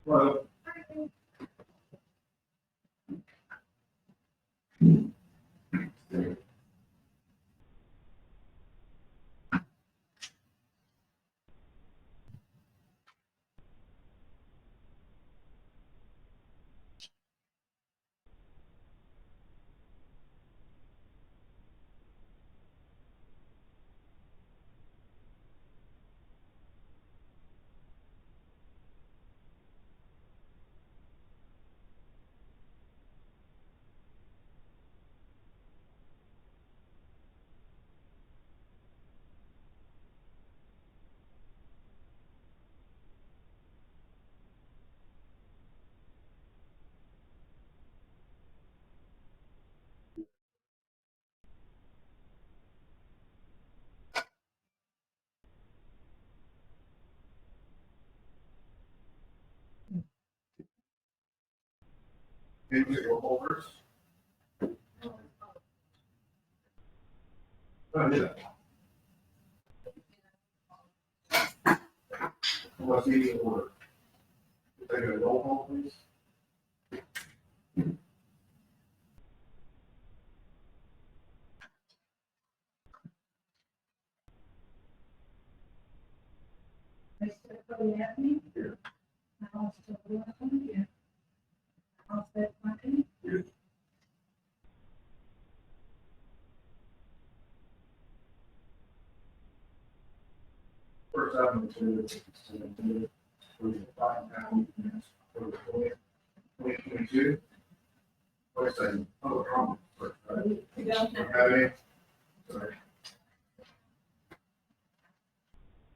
Well, individual holders. Yeah. What's meeting order? Take a roll call, please. Mr. Cody Here. Alistair Wilson, here. Alistair Martin. Here. First item to approve the Cotton minutes for the 2022. Wait a second, public comment first, right? You don't Don't have have any? Sorry.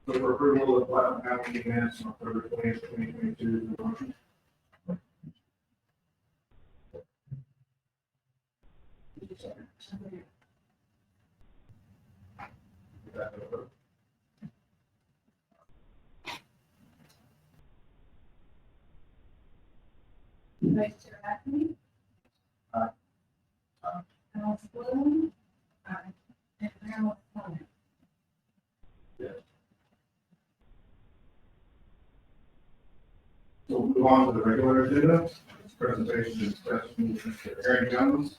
So for approval of the Platinum County minutes on October 20th, 2022, the motion. Is that the vote? Mr. Acme. Aye. Alice Wilson. Aye. And Harold Clement. So we'll move on to the regular agenda. This presentation is discussion with Mr. Aaron Jones,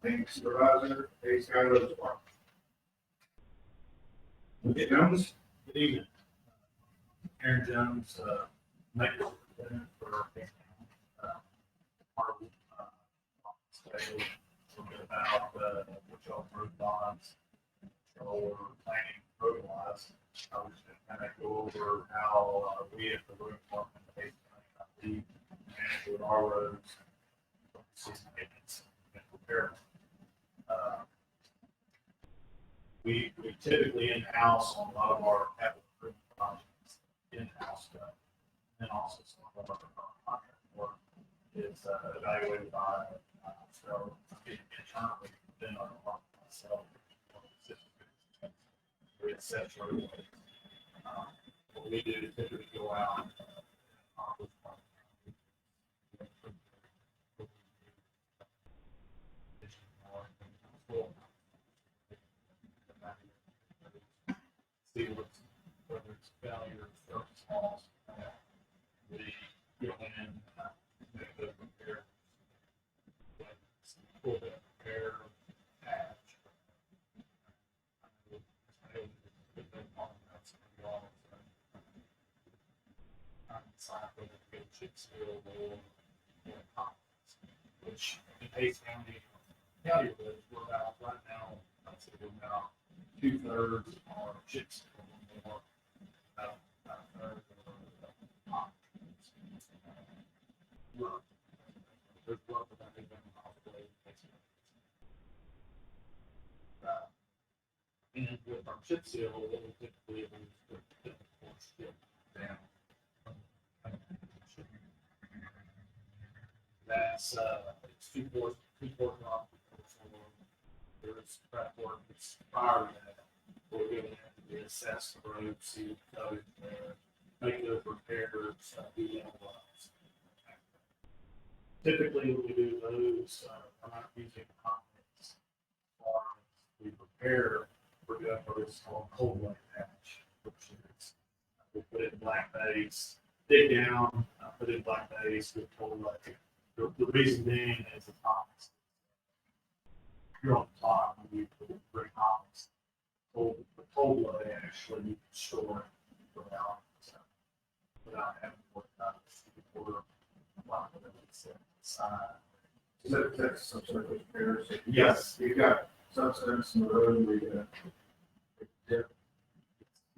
Bank Supervisor, Hayes County Road Department. Mr. Jones? Good evening. Aaron Jones, Medical Superintendent for our special, a little bit about what y'all approved bonds, or planning program-wise. I was just kind of go over how we at the road department, we manage with our roads, season maintenance, and repair. We typically in-house on a lot of our capital improvement projects, in-house stuff. And also some of our contract work is evaluated by, so internally, then our myself. It's set for what we do is typically go out. See whether it's failure or false. We go in, make the repair. Pull the repair patch. Chip seal which in Hayes County roads, we're about right now, I'd say we're about 2/3 are chip seal, more about a third are hot. There's one that I think I'm off the way. And with our chip seal, what we typically do is put the chip down. That's it's two fourths off. There's roads, prep work, it's prior to that. We're going to have to reassess the road, see the code there, make those repairs, do analyze. Typically, when we do those, we're not using comments. We prepare, we're doing what is called cold lay patch, which is we put it in black base, dig down, put it in black base with cold lay. The reason being is the topics. You're on the top, when you bring topics. The cold lay actually you can store it without having to worry about it. Or inside. Is that subsurface repairs? Yes. You've got subsidence in the road where you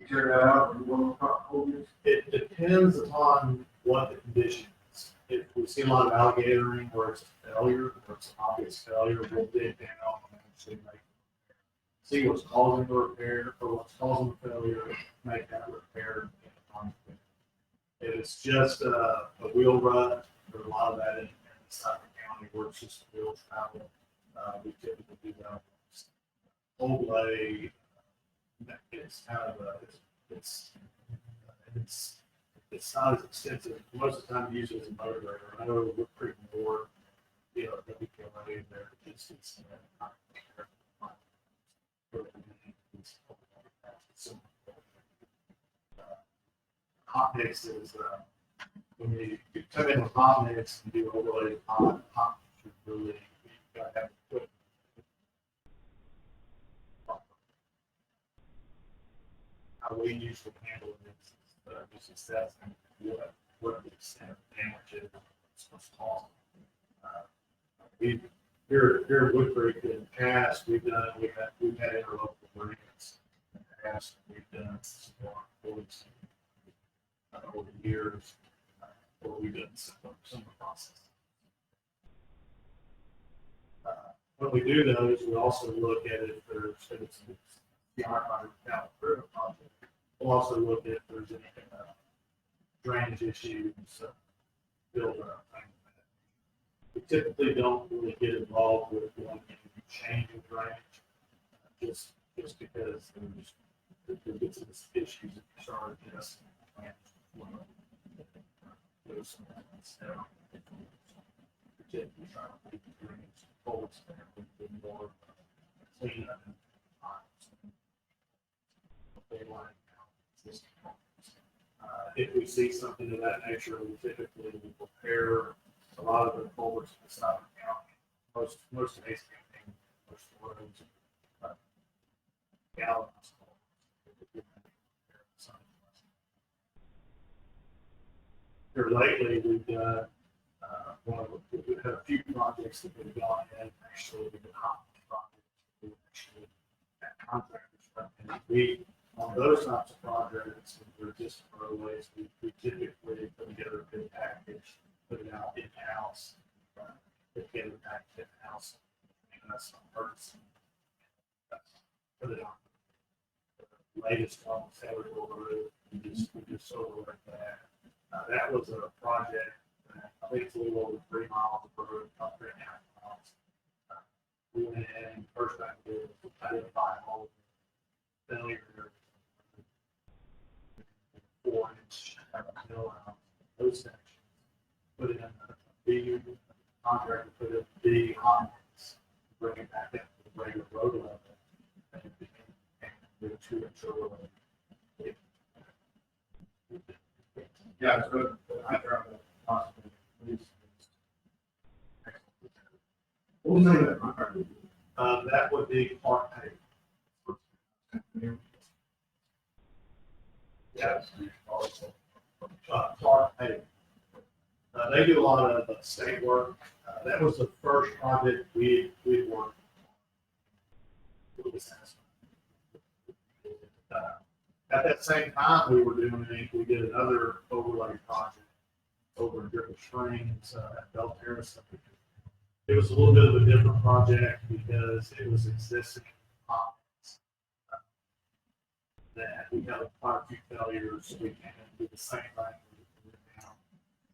tear that out and you want to hold this? It depends upon what the condition is. If we see a lot of alligatoring where it's a failure, or it's an obvious failure, we'll dig down and actually make it. See what's causing the repair or what's causing the failure, make that repair. If it's just a wheel rut, there's a lot of that in Suffolk County where it's just wheel travel. We typically do that. Cold lay, it's kind of it's not as extensive. Most of the time, we use it as a motivator. I know we're pretty more, WKLA there. It's hot mix is when you come in with hot mix and do overlay hot should really you gotta have to put how we usually handle it is just assessing what the extent of damage is, what's causing. We here at Wood Creek in the past we've had interlocal agreements. In the past we've done some reports over the years, where we've done some of the process. When we do those, we also look at if there's the R5 improvement project. We'll also look at if there's any drainage issues, build up. We typically don't really get involved with one changing drainage, just because there's some issues that you start addressing. There's some more clean up. If we see something of that nature, we typically repair a lot of the culverts in the Suffolk County. Most of these campaigns, most roads, galvanized culverts. Here lately, we've done we've had a few projects that we've gone in. Actually, we've been hot projects. We actually had contractors, and we on those types of projects, they're just throwaways. We typically put together a big package, put it out in-house, put together a package in-house, and that's some purchasing. Put it on the latest one, Taylorville Road. We just overlooked that. That was a project that I think it's a little over 3 miles of road, about 3.5 miles. We went in, first thing we did was identify all the failure 4-inch mill out those sections. Put it in a B contractor, put it in B hot mix, bring it back up to the regular road level, and do a 2-inch overlay. Yeah, it's good. I drive that possibly. What was the name of that contract? That would be Clark Pay. Yes. Clark Pay. They do a lot of state work. That was the first project we worked on. At that same time, we did another overlay project over in Griffith Springs at Bell Terrace. It was a little bit of a different project because it was existing pockets that we had quite a few failures. So we can do the same thing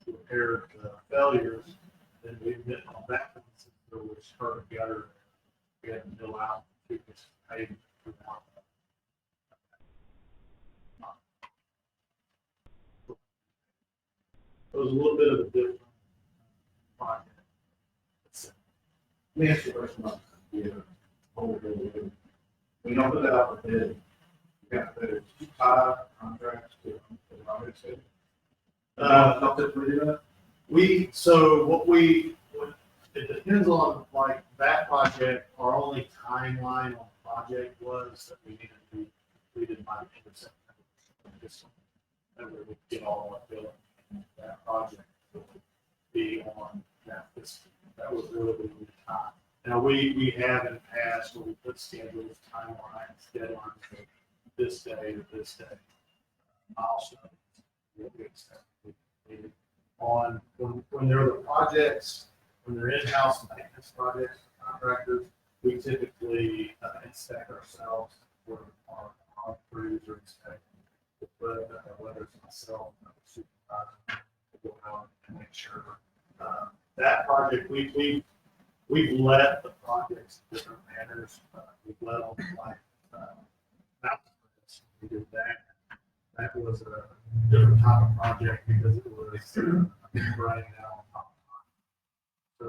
to repair the failures. Then we admit on that one, since there was current gutter, we had to mill out we just paid without. It was a little bit of a different project. Let me ask you a question about the whole building. We don't put that out for bid. We got the 5 contracts to the project. Not that we do that. It depends on, like, that project, our only timeline on the project was that we needed to be completed by the end of September. This one, that we would get all our billing. That project would be on that, that was really the time. Now, we have in the past, where we put schedules, timelines, deadlines, for this day to this day, milestones. What we expect to be completed. On, when there are the projects, when they're in-house maintenance projects, contractors, we typically inspect ourselves, where our crews are inspecting. But whether it's myself, or the supervisor, to go out and make sure. That project, we've let the projects in different manners. We've let them like, mountain cliffs. We did that. That was a different type of project because it was running out on top of time. So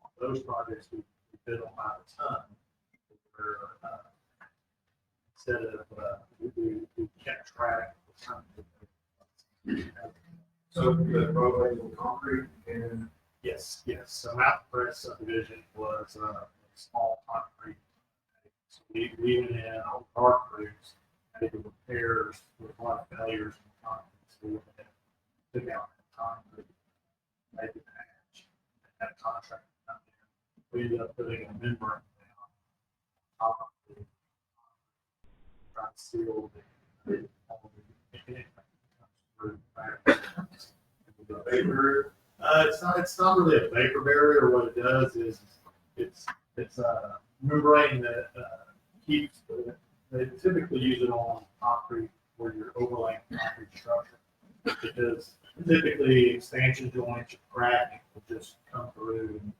on those projects, we bid them by the ton. Where, instead of, we kept track of the time. So the roadway with concrete and Yes. So Mountain Crest subdivision was a small concrete. So we went in on our crews, had the repairs with a lot of failures in concrete. So we went in, took out the concrete, made the patch, and that contract come in. We ended up putting a membrane down on top of the trying to seal the anything that comes through the back. paper. It's not really a vapor barrier. What it does is it's a membrane that keeps. They typically use it on concrete where you're overlaying concrete structure because typically expansion joints or cracking will just come through and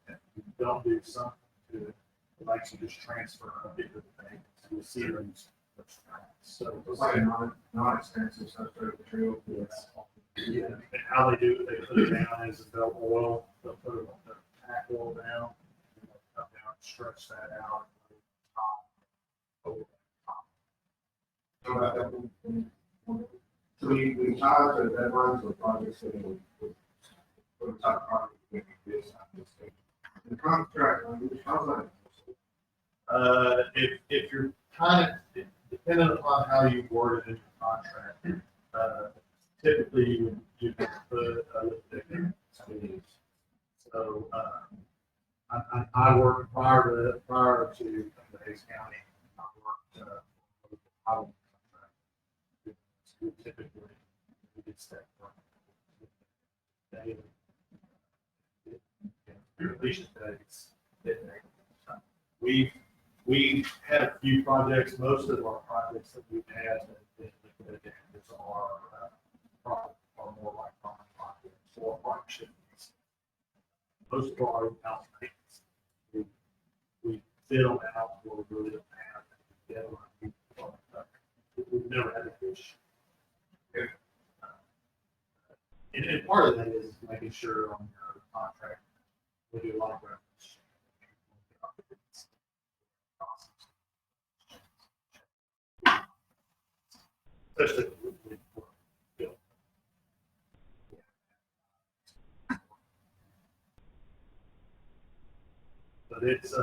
if you don't do something to it, it likes to just transfer a bit of the thing. So you see those cracks. So It's like a non-expensive substrate material. yeah, and how they do it, they put it down as they'll oil, they'll put it on the tack oil down, and they'll come down, stretch that out, and top, over the top. So we tie the deadlines of projects that we put a top project we can do this. The contract, how's that? If you're kind of, depending upon how you word it in your contract, typically you would put a lift ticket. So, I worked prior to the Hayes County, I worked, I would typically get that daily. Completion days. We've had a few projects, most of our projects that we've had that have been liquidated are more like farming projects or partnerships. Most of our house maintenance, we bid them out where we really don't have a deadline. We've never had a fish. And part of that is making sure on your contract, we do a lot of reference. Especially with Bill. But it's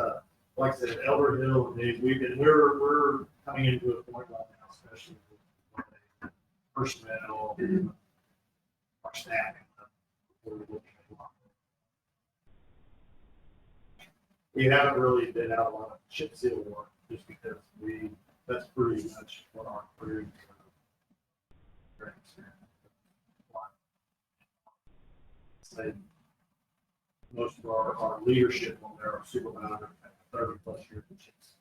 like I said, Elder Hill, we're coming into a point right now, especially with personnel, our staffing. We're looking at a lot. We haven't really been out a lot of chip seal work just because that's pretty much what our crew. Say most of our leadership on there are supervisors at 30 plus years of chips.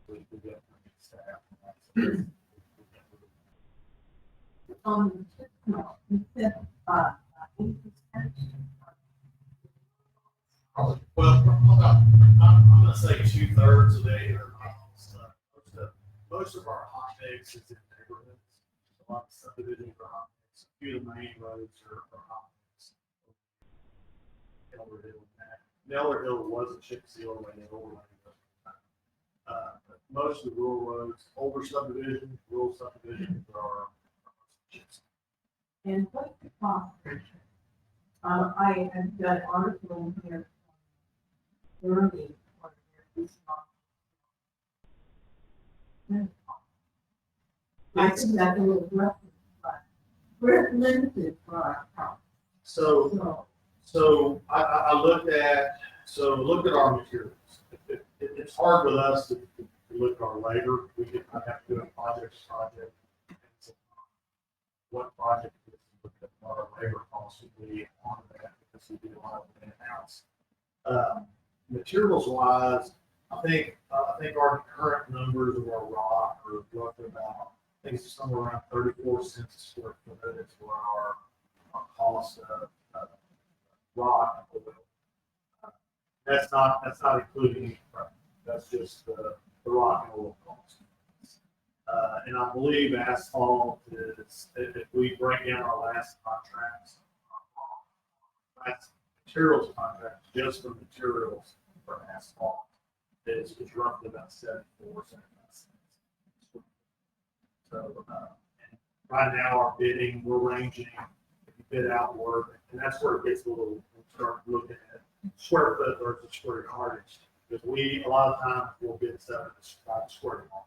We get staff. You said, 8%. Well, hold on. I'm gonna say 2/3 of the 800 miles. Most of our hot mix is in neighborhoods. A lot of subdivisions are hot mix. A few of the main roads are hot mix. Neller Hill, Neller Hill was a chip seal when they overlaid it. But most of the rural roads, older subdivisions, rural subdivisions are chips. And what's the cost? I have got an article in here. Early. I think that's a little rough, but we're limited for our cost. So I looked at our materials. It's hard with us to look at our labor. I have to do a project. What project is look at what our labor costs would be on that because we do a lot of it in-house. Materials wise, I think our current numbers of our rock are roughly about, I think it's somewhere around 34 cents a square foot is what our cost of rock and oil. That's not including, that's just the rock and oil cost. And I believe asphalt is, if we break down our last contracts, last materials contract, just for materials for asphalt is roughly about 74 cents. So, and right now our bidding, we're ranging, if you bid out work, and that's where it gets a little, we start looking at square foot versus square yardage. Because a lot of times we'll bid 75 square yard.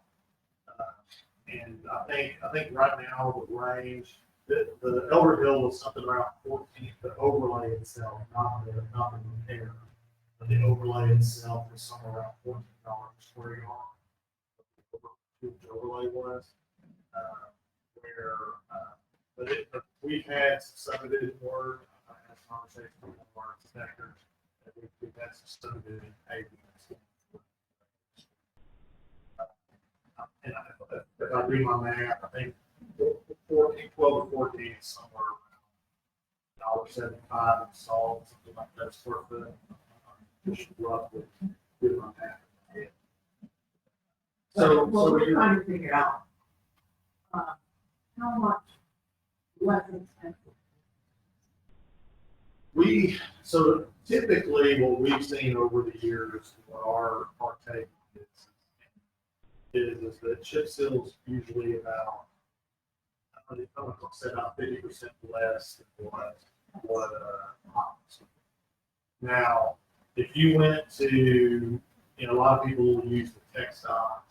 And I think right now the range, the Elder Hill was something around 14, the overlay itself, not the repair. But the overlay itself is somewhere around $14 a square yard. The overlay was, but we've had some subdivision work, I had a conversation with our inspectors, that we've had some subdivision paving. And if I do my math, I think 12 to 14 is somewhere around $1.75 installed, something like that square foot. Just roughly do my math. So we're trying to figure out, how much less expensive. So typically what we've seen over the years, what our take is that chip seal is usually about, I'm going to say about 50% less than what now, if you went to, a lot of people will use the textile.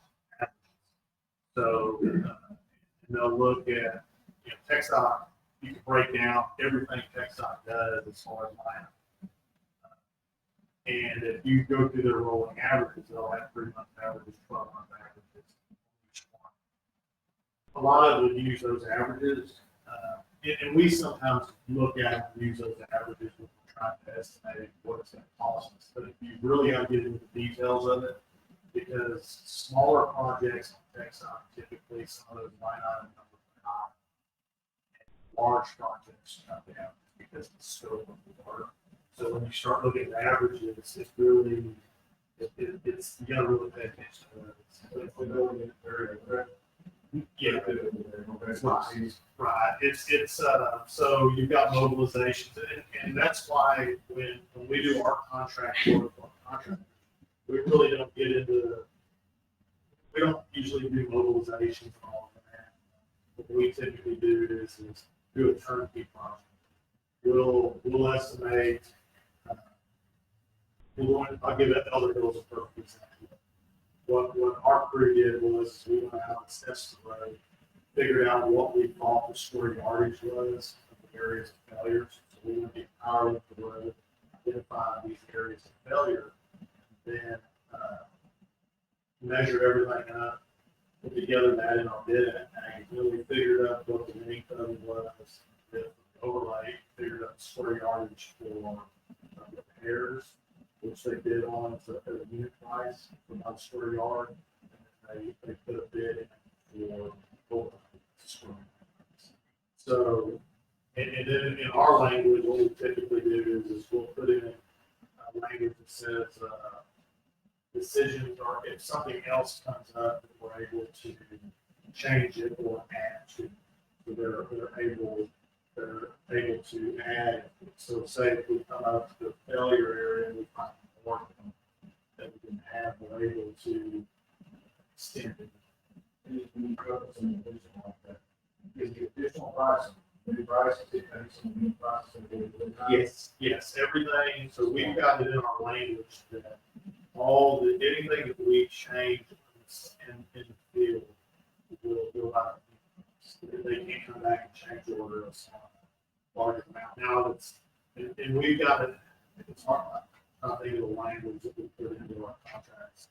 So they'll look at, textile, you can break down everything textile does as far as line. And if you go through their rolling averages, they'll have 3-month averages, 12-month averages. A lot of them use those averages, and we sometimes look at and use those averages when we're trying to estimate what it's going to cost us. But if you really got to get into the details of it, because smaller projects on textile, typically some of those line item numbers are high. Large projects come down because of the scope of the work. So when you start looking at averages, it's really, it's, you gotta really pay attention to it. Yeah, it's right. It's so you've got mobilizations, and that's why when we do our contract work on contract, we really don't get into, we don't usually do mobilizations and all of that. What we typically do is do a turnkey project. We'll estimate. I'll give it Elder Hills a perfect example. What our crew did was we went out and assessed the road, figured out what we thought the square yardage was of the areas of failures. So we went to power the road, identify these areas of failure, and then measure everything up, put together that in our bid, and really figured out what the length of it was, the overlay, figured out the square yardage for repairs, which they bid on at a unit price for about a square yard. And they put a bid in for square yards. So, and then in our language, what we typically do is we'll put in a language that says decisions or if something else comes up, that we're able to change it or add to. So they're able to add. So say if we come up to the failure area and we find more that we can have, we're able to extend it. When you go to some additional like that, is the additional pricing, new prices, it takes some new prices. Yes, everything, so we've got it in our language that anything that we change in the field will have, they can't come back and change order us on a larger amount. Now and we've got it, it's hard, I think of the language that we put into our contracts.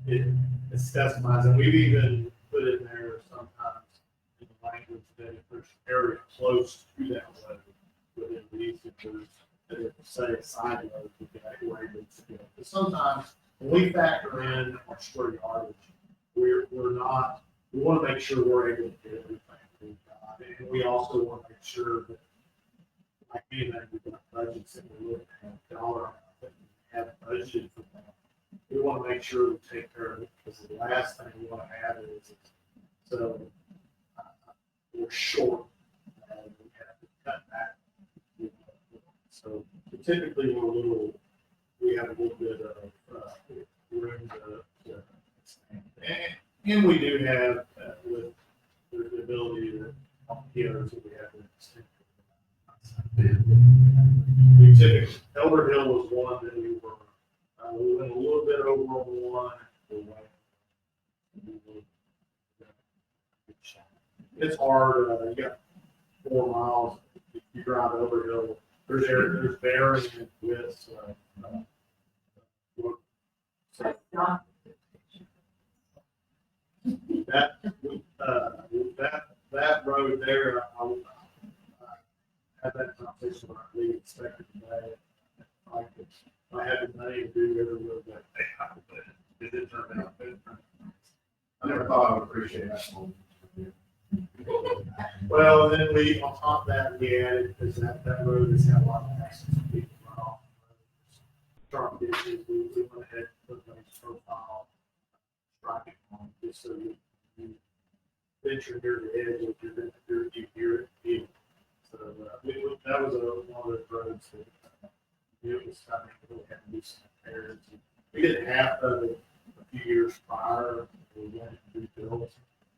It specifies, and we've even put in there sometimes in the language that if there's area close to that road within these, if there's, that if say a side road, we're able to do it. But sometimes when we factor in our square yardage, we're not, we want to make sure we're able to get everything we've got. And we also want to make sure that, like being that we've got budgets and we're looking at dollar amount that we have budgeted for that. We want to make sure we take care of it, because the last thing we want to have is, so we're short and we have to cut back. So typically we have a little bit of room to expand. And we do have, with the ability to, POs that we have to extend. We typically, Elder Hill was one that we went a little bit over on one. It's hard. You got 4 miles. If you drive over hill, there's varying widths. That's not. That road there, I had that conversation with our lead inspector today. I had the money to do every road that it didn't turn out good. I never thought I would appreciate that. Well, then on top of that, we added, because that road has had a lot of accidents, people run off. Sharp ditches, we went ahead and put those profile striping on, just so you venture near the edge of you hear it. So, that was one of those roads that, it was kind of, we had to do some repairs. We did half of it a few years prior, we went and rebuilt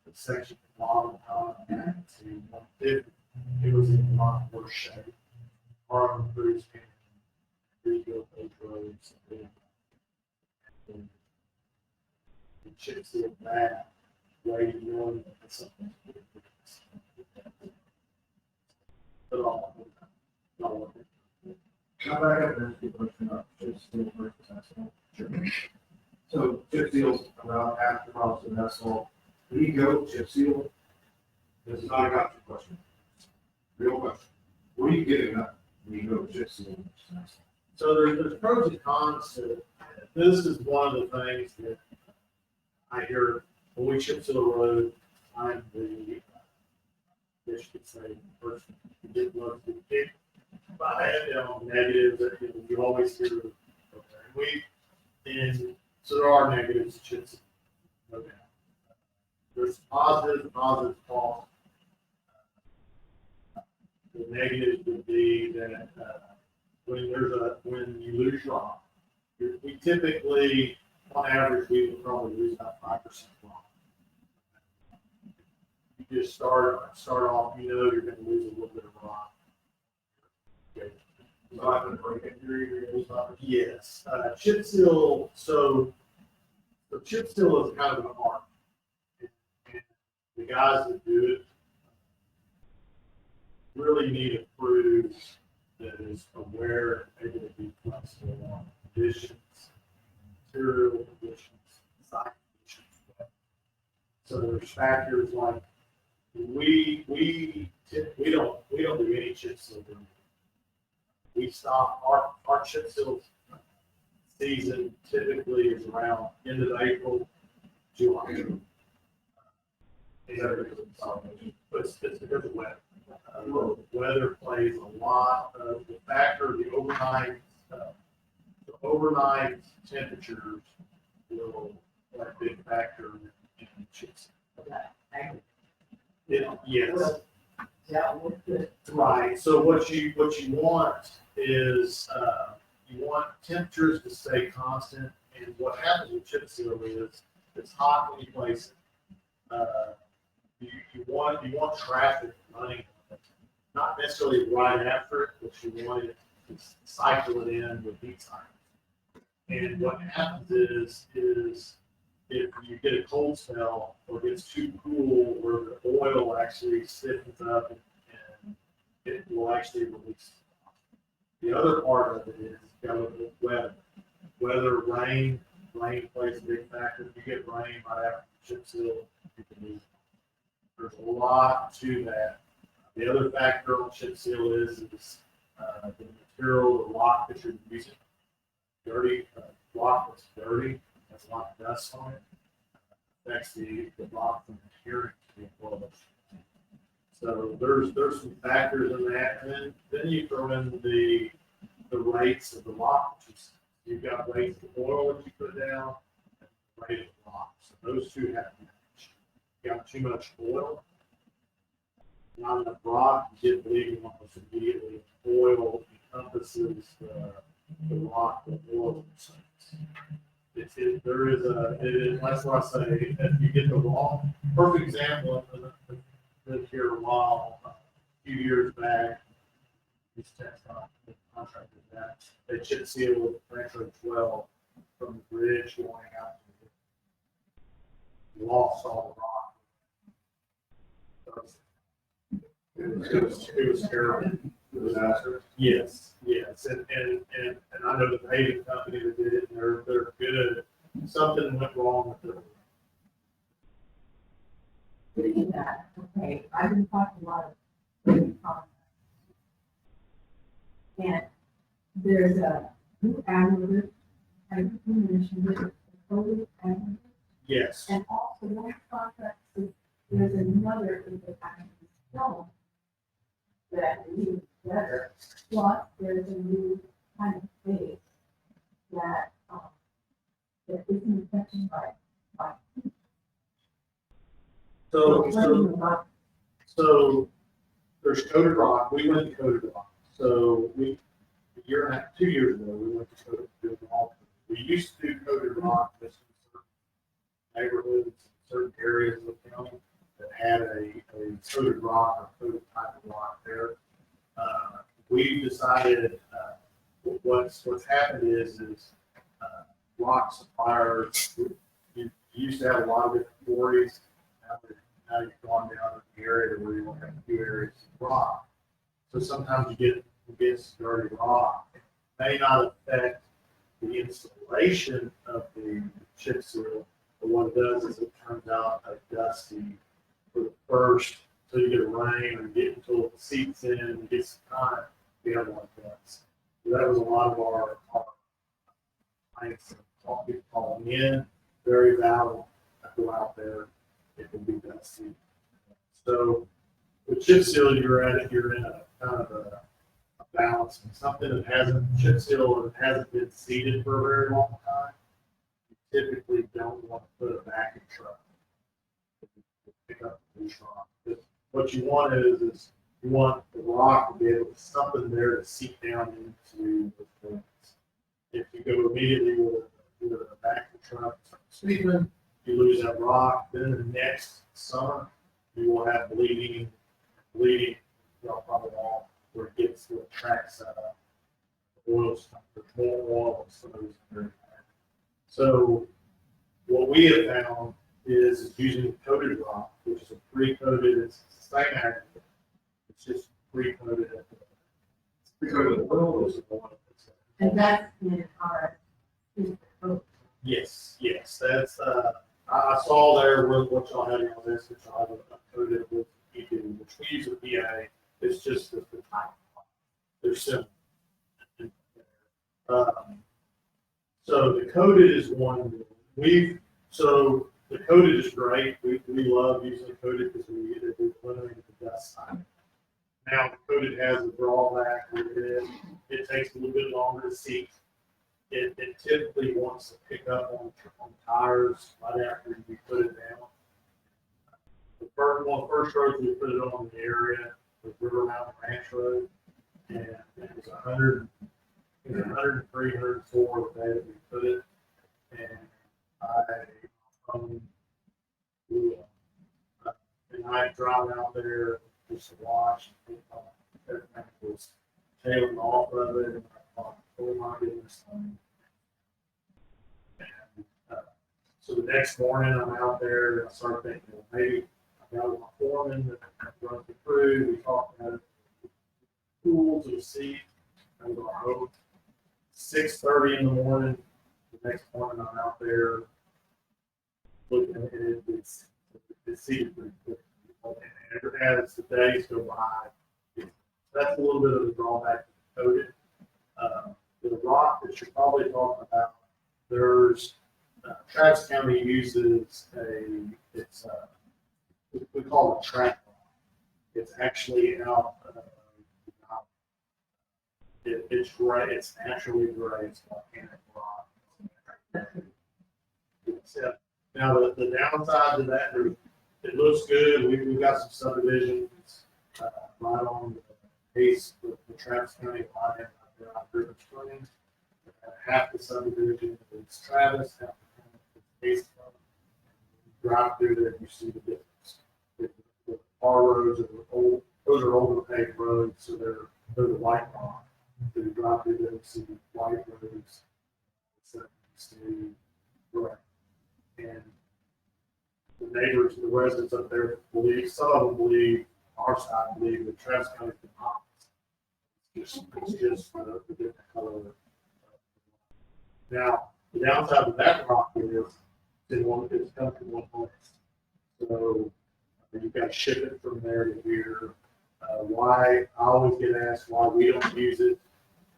the section from Long Pond to 150. It was in a lot worse shape. Our own crews came and rebuilt those roads. And the chip sealed that, way more than something. But all of it. Now back up and ask you a question about chip seal versus asphalt. Sure. So chip seal's about half the cost of asphalt. When you go chip seal, this is not a gotcha question. Real question. What are you getting at when you go chip seal versus asphalt? So there's pros and cons to it. This is one of the things that I hear when we chip seal a road. I'm the, I guess you could say, the person who did love to kick. But I have negatives that you always hear. And so there are negatives to chip seal, no doubt. There's positives, false. The negative would be that when you lose rock, we typically, on average, we would probably lose about 5% rock. You just start off, you're going to lose a little bit of rock. Okay. Not going to break injury or anything? Yes, chip seal. So the chip seal is kind of an art. And the guys that do it really need a crew that is aware and able to be flexible on conditions, material conditions, site conditions. So there's factors like we don't do any chip seal. We stop our chip seal season typically is around end of April, July. But it's because of weather. Weather plays a lot of the factor, the overnight overnight temperatures will play a big factor in chips. Yes. Yeah, with the, Right, so what you want is, you want temperatures to stay constant, and what happens with chip seal is, it's hot when you place it. You want traffic running, not necessarily right after it, but you want it to cycle it in with heat cycles. And what happens is if you get a cold spell or it gets too cool, where the oil actually stiffens up and it will actually release. The other part of it is with weather. Rain plays a big factor. If you get rain right after the chip seal, you can lose. There's a lot to that. The other factor on chip seal is the material, the lock that you're using. Dirty, lock that's dirty, has a lot of dust on it, affects the lock from adhering to the oil. So there's some factors in that, and then you throw in the rates of the lock. You've got rates of oil that you put down, and the rate of the lock. So those two have to match. You got too much oil, not enough rock, you get bleeding almost immediately. Oil encompasses the rock with oil. That's why I say if you get the wrong, perfect example of lived here a while, a few years back, these tests on the contractor that they chip seal with Metro 12 from the bridge going out to the lost all the rock. It was terrible. Disaster. Yes, and I know the paving company that did it, and they're good. Something went wrong with it. Speaking of that, okay, I've been talking a lot of contracts. And there's a new aggregate, I think you mentioned it, the COVID aggregate, Yes, and also one contract, there's another, is the actually stone that is better, plus there's a new kind of base that, that isn't affected by. so there's coated rock. We went to coated rock. So a year and a half, 2 years ago, we went to coated rock. We used to do coated rock just in certain neighborhoods, certain areas of the county that had a coated rock or coated type of rock there. We decided what's happened is rock suppliers. You used to have a lot of different quarries. Now you've gone down to the area where you only have a few areas of rock. So sometimes you get some dirty rock. It may not affect the installation of the chip seal, but what it does is it turns out a dusty for the first, until you get a rain or get until it seeps in and gets time, you have like that. So that was a lot of our clients people calling in, very valid. I go out there, it can be dusty. So with chip seal, you're in a kind of a balance. Something that hasn't chip seal or it hasn't been seeded for a very long time, you typically don't want to put a vacuum truck to pick up the loose rock. What you want is you want the rock to be able to something there to seep down into the things. If you go immediately with a vacuum truck, sweeping, you lose that rock. Then the next summer, you will have bleeding throughout the wall where it gets to a track set up. The oil's there's more oil and some of those very bad. So what we have found is using coated rock, which is a pre-coated, it's the same aggregate. It's just pre-coated at the Pre-coated oil is the one that's And that's in our, yes, that's, I saw there what y'all had on this, which I have coded with EPA, which we use with PA, it's just the type. They're simple. So the coated is one, so the coated is great, we love using the coated because we eliminate the dust side. Now, the coated has a drawback with it takes a little bit longer to seep. it typically wants to pick up on tires right after you put it down. One of the first roads we put it on in the area was River Mountain Ranch Road, and it was 103, 104 the day that we put it, and I drive out there just to watch, everything was tailing off of it, and I thought, oh my goodness. And, so the next morning I'm out there and I started thinking, well, maybe I got with my foreman that runs the crew, we talked about it, tools to see, I was on road. 6:30 in the morning, the next morning I'm out there looking at it, it's seeded pretty quick. And as the days go by, that's a little bit of a drawback to coat it. The rock that you're probably talking about, there's Travis County uses we call it a track rock. It's actually out. It's gray. It's naturally gray. It's volcanic rock. Now the downside to that, it looks good. We've got some subdivisions right on the base of the Travis County line right there on River Springs. Half the subdivision is Travis, half the base. You drive through there, you see the difference. The our roads are old; those are older paved roads, so they're the white rock. So you drive through there, you see white roads, so you see gray. And the neighbors, the residents up there believe, some of them believe, our side believe that Travis County is it's just the different color. Now, the downside of that rock is it's come from one place. So you've got to ship it from there to here. Why, I always get asked why we don't use it.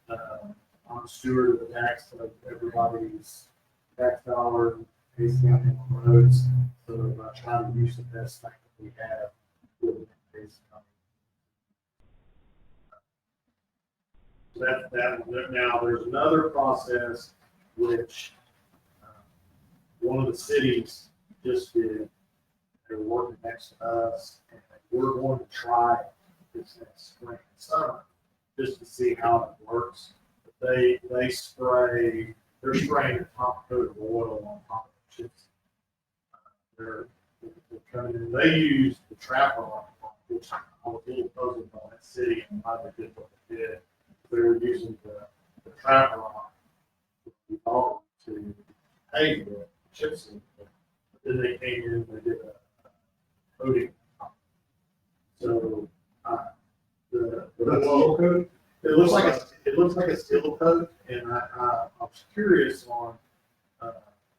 I'm a steward of the tax of everybody's tax dollar, basically on the roads. So I try to use the best thing that we have with the So that now there's another process which one of the cities just did. They're working next to us, and we're going to try this next spring and summer just to see how it works. But they're spraying a top coat of oil on top of the chips. They're coming in. They use the trap rock, which I was a little puzzled by that city and why they did what they did. They were using the trap rock to pay for the chips. But then they came in and they did a coating. So the oil coat, it looks like a steel coat, and I was curious on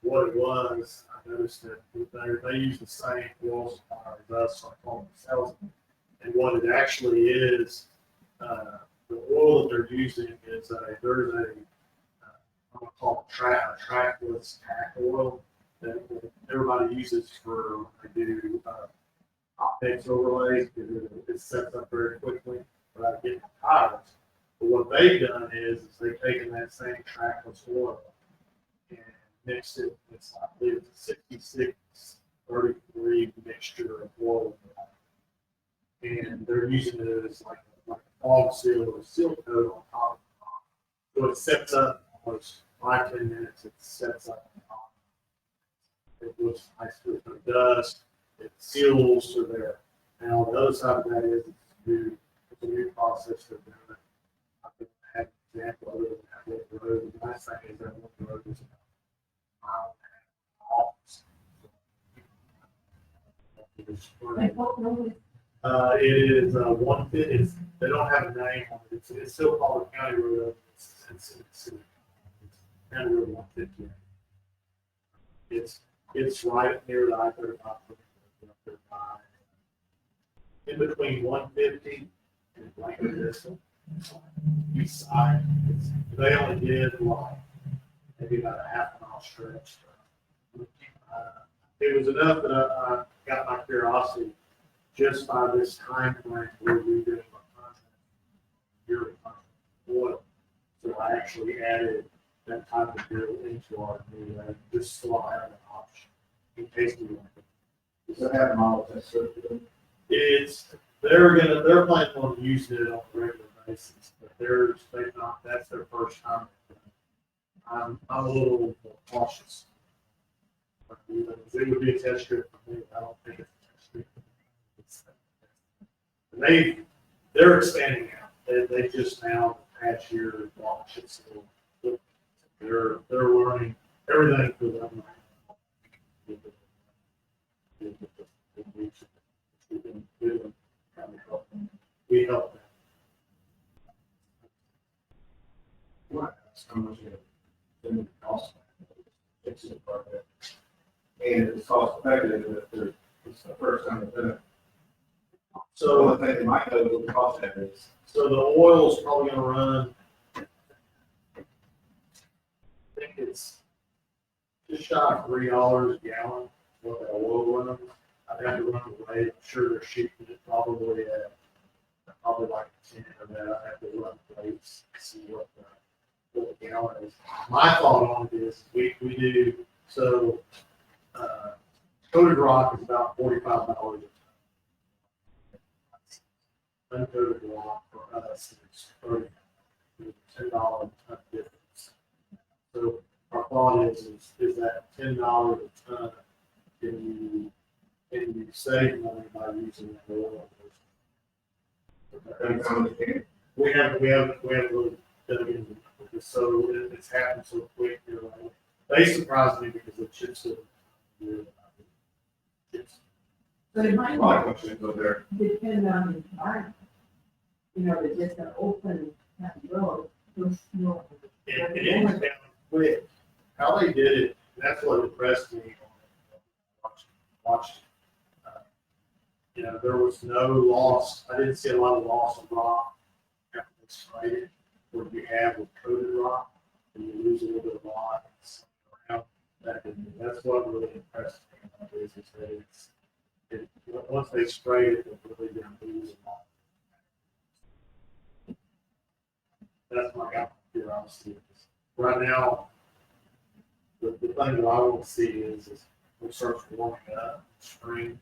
what it was. I noticed that they use the same oil supplier as us, so I call them salesmen. And what it actually is, the oil that they're using is I'm going to call it trackless tack oil that everybody uses for when they do optics overlays because it sets up very quickly without getting tires. But what they've done is they've taken that same trackless oil and mixed it with, I believe it's a 66-33 mixture of oil. And they're using it as like a fog seal or a seal coat on top of the top. So it sets up almost 5-10 minutes, it sets up on top. It looks nice with the dust, it seals to there. Now the other side of that is it's a new process they're doing. I think I have an example other than that Lake Road. The nice thing is that Lake Road is a mile and a half. I don't know. It is 150. They don't have a name on it. It's still called a county road. It's county road 150. It's right near the I-35. In between 150 and Blanket Vista, east side. They only did like maybe about a half-mile stretch. It was enough that I got my curiosity. Just by this time frame, we're redoing my contract, yearly contract oil. So I actually added that type of deal into our new, just so I have an option in case we want it. Does it have model test certificate? They're planning on using it on a regular basis, but that's their first time. I'm a little more cautious. It would be a test strip for me. I don't think it's a test strip. They're expanding out. They just now past year launched it, so they're learning everything for them. We help them. What, how much it cost? It's a project. And it's cost effective if it's the first time they've done it. So the So, only thing they might know what the cost of that is. so the oil's probably gonna run, I think it's just shy of $3 a gallon, what that oil runs. I'd have to run the rate, I'm sure they're shooting it probably at, probably like 10 of that, I'd have to run the rates, see what the gallon is. My thought on it is, we do, so, coated rock is about $45 a ton. Uncoated rock for us is $30, $10 a ton difference. So our thought is that $10 a ton, can you save money by using that oil? Depends on the can. We haven't really dug into it, so it's happened so quick, you know. They surprised me because the chips are good. Chips. But it A might lot of not questions go there. depend on the environment. You know, it's just an open kind of road, there's no. It is down quick. How they did it, that's what impressed me. Watched. You know, there was no loss. I didn't see a lot of loss of rock after they sprayed it. What you have with coated rock, and you lose a little bit of rock and something around. That's what really impressed me about this, is that once they sprayed it, they really didn't lose a lot. That's my curiosity. Right now, the thing that I want to see is when it starts warming up in spring,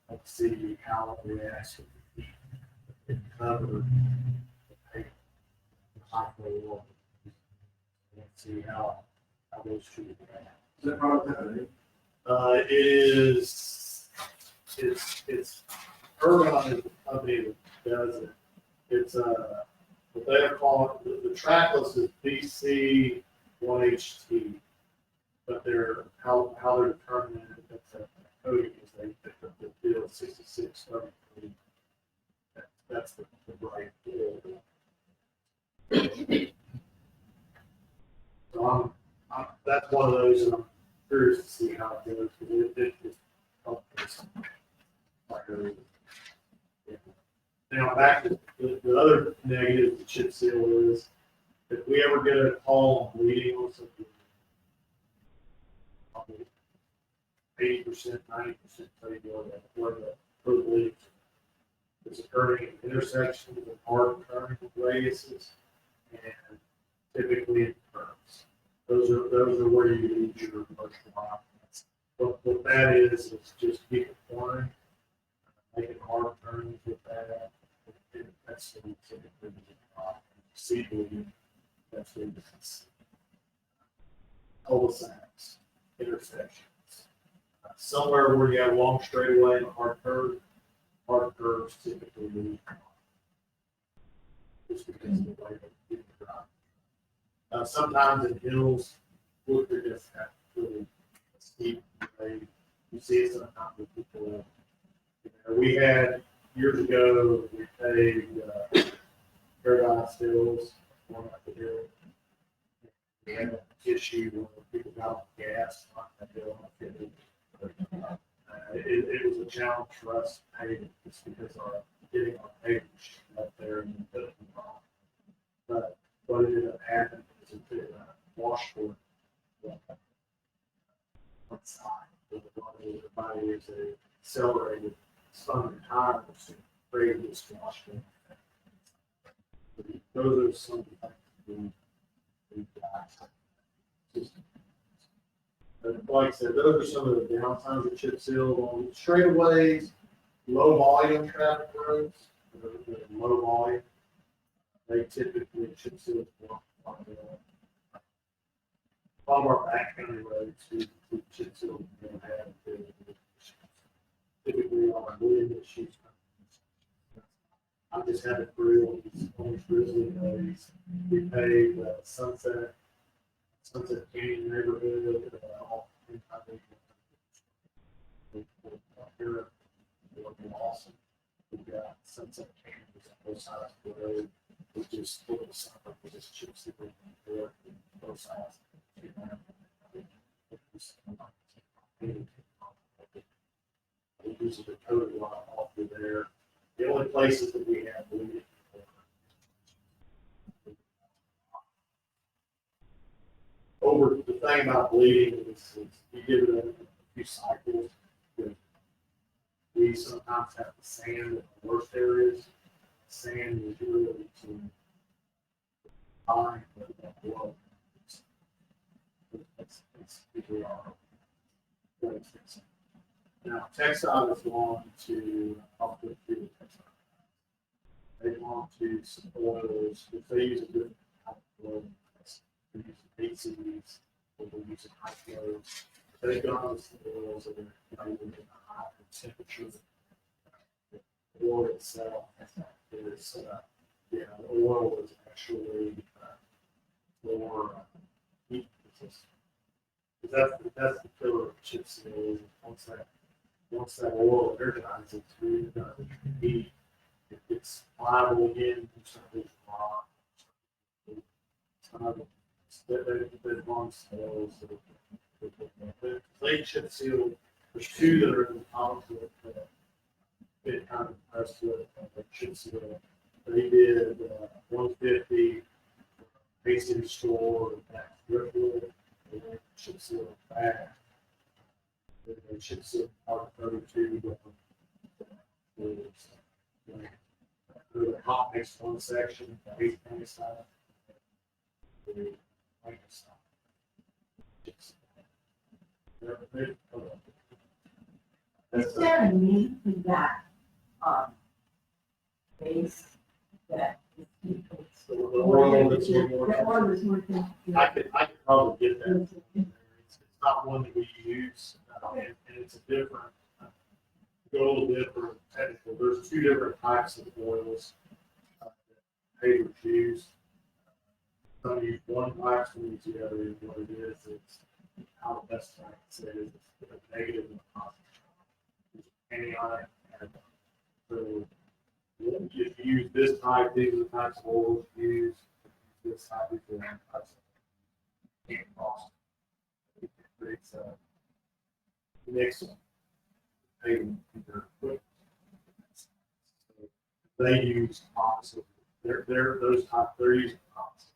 let's see how it reacts with the heat. It covered the paint, the high flow water. Let's see how those two react. Is that product that It's Ergon is the company that does it. It's what they're calling, the trackless is BC 1HT, but how they're determining it, that's a coating is they picked up the deal 6633. That's the right deal. So that's one of those, and I'm curious to see how it goes, because it just helped us. Now, back to the other negative the chip seal is, if we ever get a call on bleeding on something, probably 80%, 90% tell you where the bleeding is occurring in intersections of hard turning radiuses, and typically it burns. Those are where you need your commercial options. What that is just keep it pouring, making hard turns with that. That's what we typically see bleeding. That's what we see. Cul-de-sacs, intersections. Somewhere where you have a long straightaway and a hard curves typically lead. Just because of the way they drive. Sometimes in hills, look, they just have really steep grade. You see it sometimes with people. We had years ago, we paved Paradise Hills, one up the hill. We had an issue where people got off gas on that hill. It was a challenge for us to pave it just because getting our pavement up there and put it in the wrong. But what ended up happening is it put a washboard on the side. Everybody is accelerated, spun their tires to create this washboard. Those are some of the things we got. But like I said, those are some of the downtimes of chip seal on straightaways, low volume traffic roads, low volume. They typically chip seal. A lot of our back county roads, we chip seal, have typically on wooden issues. I just had it through on these grizzly days. We paved Sunset Canyon neighborhood, all here, awesome. We've got Sunset Canyon, both sides of the road, which is full of summer, we just chip seal there, both sides. We use the code lot all through there. The only places that we have bleeding. Over the thing about bleeding is you give it a few cycles. We sometimes have the sand in the worst areas. Sand is really to find that blood. It's usually our very expensive. Now, Texas is going to help with the Texas. They want to support those, if they use a different type of oil, they use ACs, or they use high flows. They've gone with the oils that are in a high temperature. The oil itself is, the oil is actually more heat resistant. That's the killer of chip seal. Once that oil energizes through the heat, it gets pliable again. They've long cells. They chip seal. There's two that are in the conflict that fit kind of impressed with chip seal. They did 150 basic store back Driftwood. They chip seal back. They chip seal part 32. The hot mix one section, the base paint side. The white side. Is there a need for that, base that is people? The oil that's more. The oil is more. I could probably get that. It's not one that we use, and it's a different, go a little different technical. There's two different types of oils that pavers use. Some use one type, some use the other. And what it is, it's how the best I can say is it's a negative and a positive. There's anionic and so if you use this type, these are the types of oils you use. This type is the types of can't cost. It creates a mix of paint either quick. They use opposite. They're those type. They're using opposite.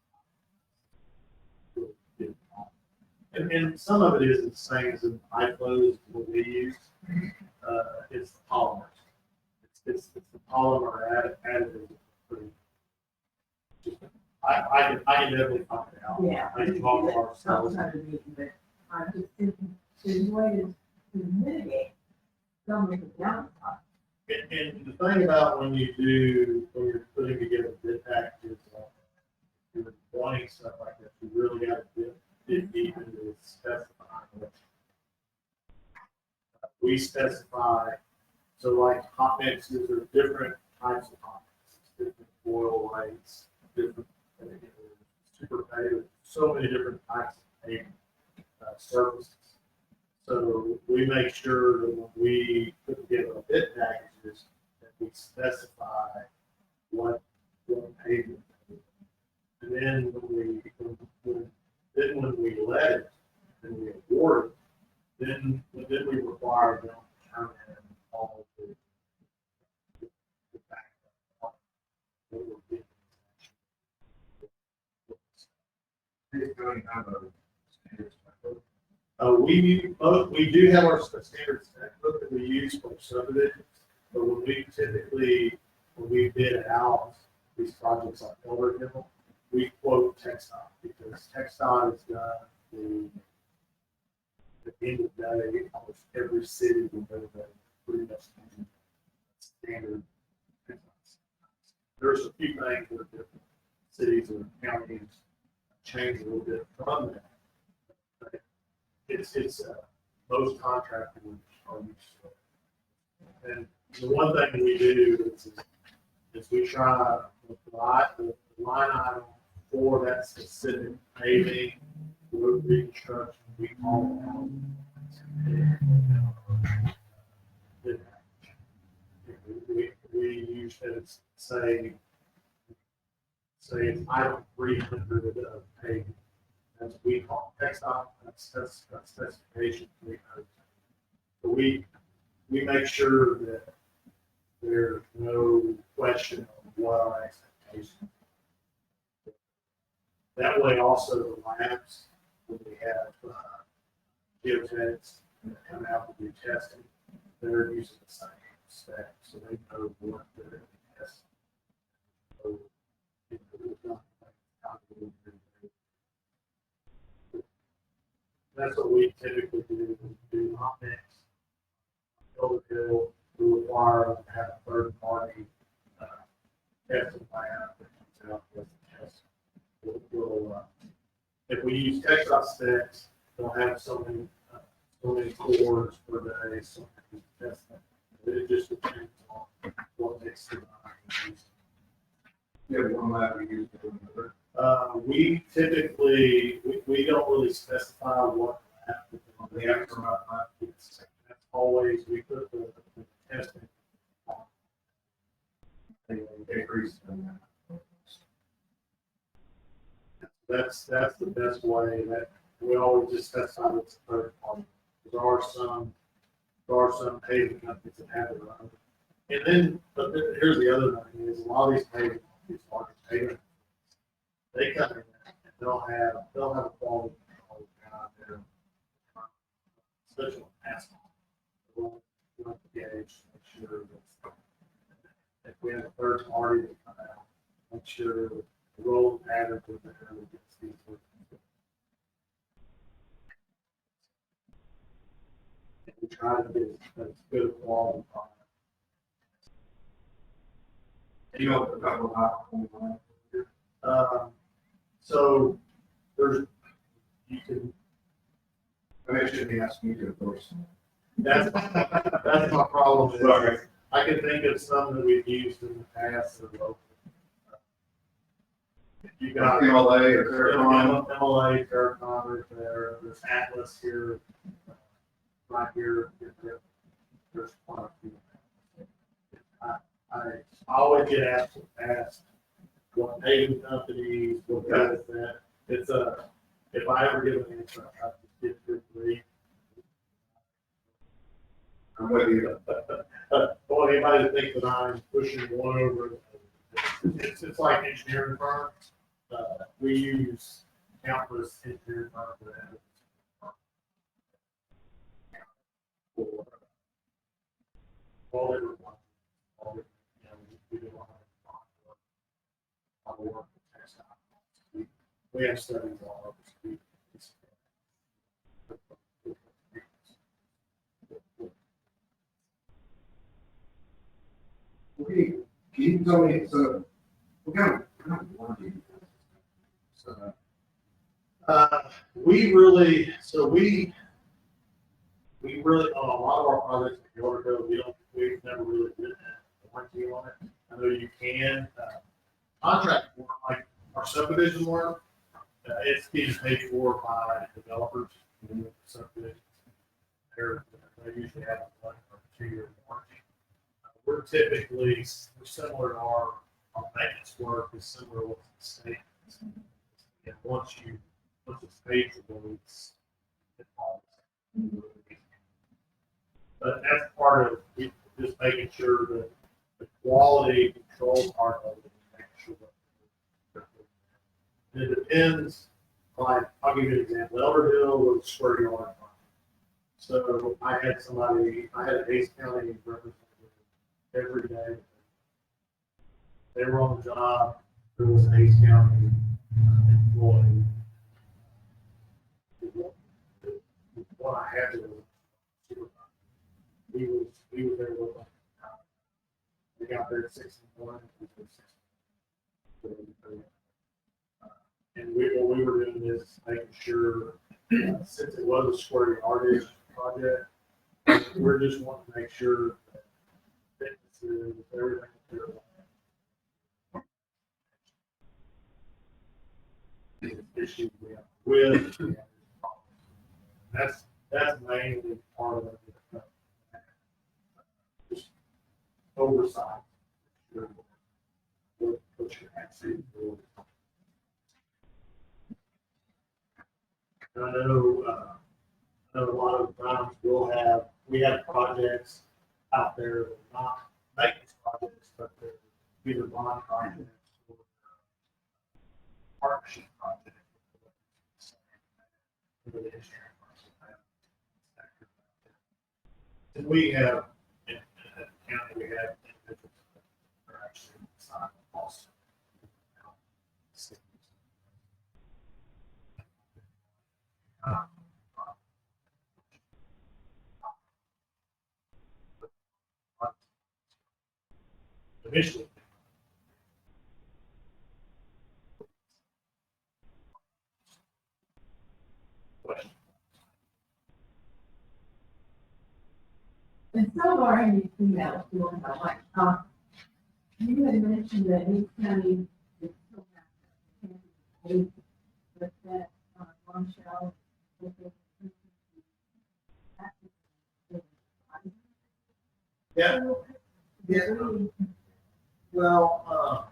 And some of it is the same as in high flows what we use. It's the polymers. It's the polymer additive. I can definitely find it out. Yeah. I can talk to our sellers. But I'm just thinking, there's ways to mitigate some of the downside. And the thing about when you're putting together bid packages, you're wanting stuff like that, you really got to dig deep into specifying what we specify. So like hot mixes are different types of hot mixes, different oil rates, different super pavement, so many different types of pavement surfaces. So we make sure that when we put together our bid packages, that we specify what pavement. And then when we let it, and we award it, then we require them to turn in all of the back. What we're bidding. It's going to have a standard spec. We do have our standard spec book that we use for subdivisions, but when we bid out these projects like Elder Hill, we quote TxDOT because TxDOT is done at the end of the day, almost every city will go that pretty much standard. There's a few things that different cities or counties change a little bit from that. But it's most contractors are used to it. And the one thing we do is we try the line item for that specific paving, road reconstruction, we call out. We usually say it's item 300 of paving. That's we call textile, that's specification 300. So we make sure that there's no question of what our expectations. That way also the labs, when we have geotechs that come out to do testing, they're using the same spec, so they know what they're testing. So, it's not like that's what we typically do hot mix. Over hill, we require them to have a third party testing lab that comes out with the test. If we use Texas specs, they'll have so many cores per day, so many testing. It just depends on what makes the use. Yeah, one lab we use for another. We typically, we don't really specify what lab. The extra lab. That's always, we put the testing on. They increase. That's the best way that we always just specify it's a third party. There are some paving companies that have their own. And then, but here's the other thing is a lot of these paving companies, large paving, they come in and they'll have a quality control guy there, especially on asphalt. We'll gauge, make sure that if we have a third party that come out, make sure the roll pattern with the gets these working. And we try to get as good a quality product. You know, a couple of So there's, you can, I should be asking you to first. that's my problem. is Sorry. I can think of some that we've used in the past that are local. You got MLA or Terracon. MLA, Terracon right there, there's Atlas here, right here, there's quite a few. I always get asked what paving companies, what guys that, it's if I ever give an answer, I try to get two or three. I'm with you. Well, anybody that thinks that I'm pushing one over, it's like engineering firms. We use countless engineering firms for that. For all different ones. All different, we do a lot of work with textiles. We have studies all over the street. Okay, can you tell me, so, what kind of warranty? So, We really, on a lot of our projects in Georgia, we've never really did a warranty on it. I know you can, contract work, like our subdivision work, it's being paid for by developers, subdivisions. They usually have a 1 or 2 year warranty. We're similar to our maintenance work is similar with the state. And once it's paid for, it's all. But that's part of just making sure that the quality control part of it, making sure that. And it depends, like, I'll give you an example. Elderville was a square yard farm. So I had an Ace County representative every day. They were on the job, there was an Ace County employee. one I had to supervise. He was there with us. We got there at 6 in the morning. We were 6. And what we were doing is making sure, since it was a square yardage project, we're just wanting to make sure that fitnesses, everything. Issues we have with. That's mainly part of it. Just oversight. What you actually do. And I know a lot of times we have projects out there that are not maintenance projects, but they're either bond projects or partnership projects. And we have, in the county, we have individuals that are actually signed also. Initially. Question. And so far in these emails, doing about like, you had mentioned that each county is still have 8%, one shell. Yeah. Yeah. Well,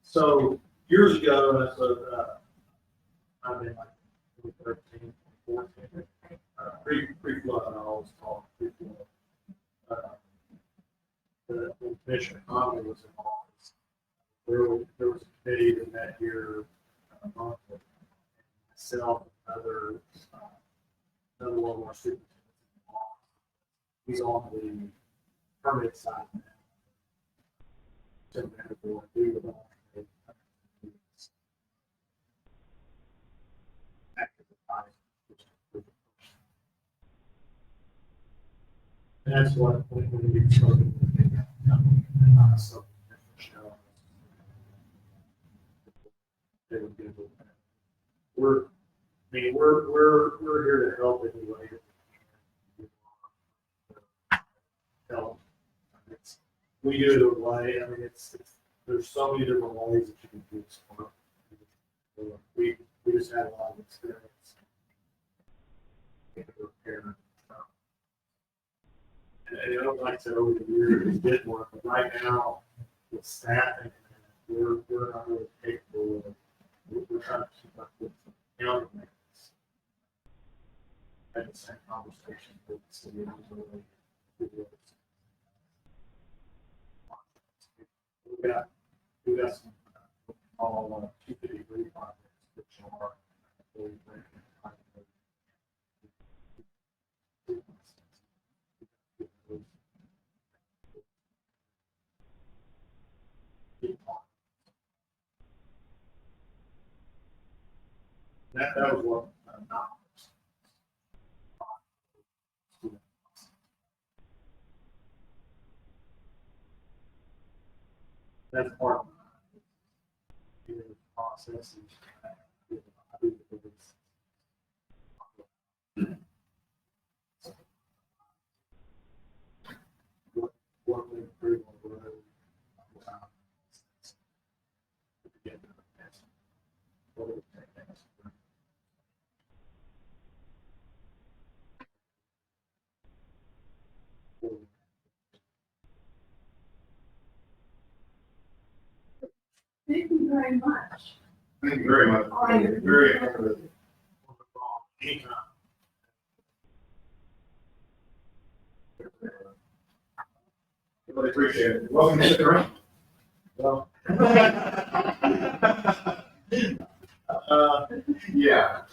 so years ago, I've been like 2013, 2014, pre-flood, I always call it pre-flood. When Commissioner Conley was in office, there was a committee that met here monthly. Myself and another one of our superintendents. He's on the permit side now. And that's what when we spoken with so they would be able to. We're here to help anyway. Help. We do it a way. I mean, there's so many different ways that you can do this work. We just had a lot of experience in the repair. And I don't like to over the years we did work, but right now with staffing, we're not really capable of. We're trying to keep up with county maintenance. I had the same conversation with the city. We got some all 250 projects which are really great. That was what not. That's part of the process. What we improve on the road. What would it take next? Thank you very much. Thank you very much. Very accurate. Anytime. Really appreciate it. Welcome to the room. Well. Yeah.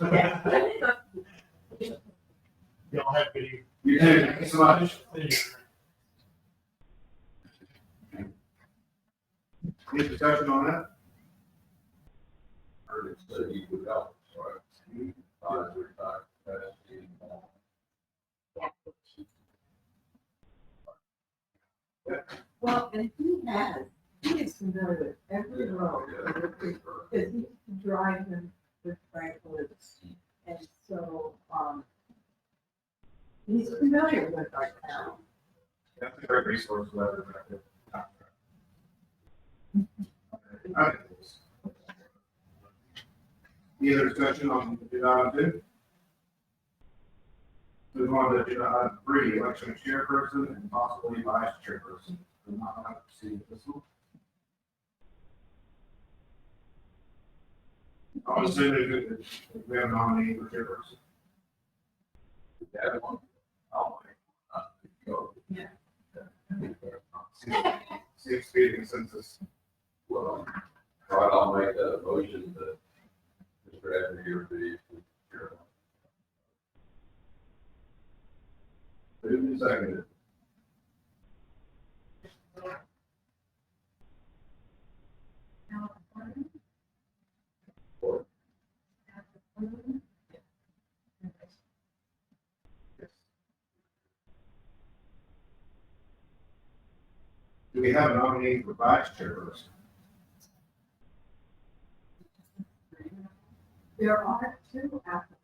Y'all have good evening. You too. Thank you so much. Any discussion on that? Heard it said he would help, so I. Well, and he is familiar with every road, because he used to drive them with Frank Lewis. And so, he's familiar with our town. That's a great resource. Any other discussion on agenda item two? Move on to agenda item three, election of chairperson and possibly vice chairperson. I'm not going to proceed with this one. I'm assuming that we have a nominee for chairperson. Yeah, I'll go. Seems to be a consensus. Well, all right, I'll make a motion that Mr. Edmund here be chair. Moved and seconded. Do we have a nominee for vice chairperson? There are two applicants.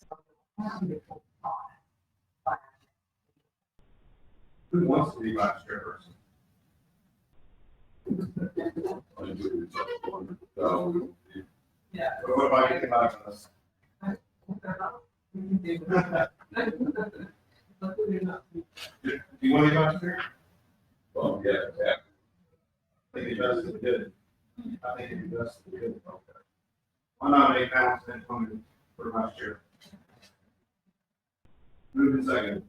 So, wonderful thought. Who wants to be vice chairperson? So, Yeah. What about you about us? Do you want to be vice chair? well, yeah, yeah. I think he does it good. I think he does it good. Okay. I nominate Allison Clement for vice chair. Moved and seconded.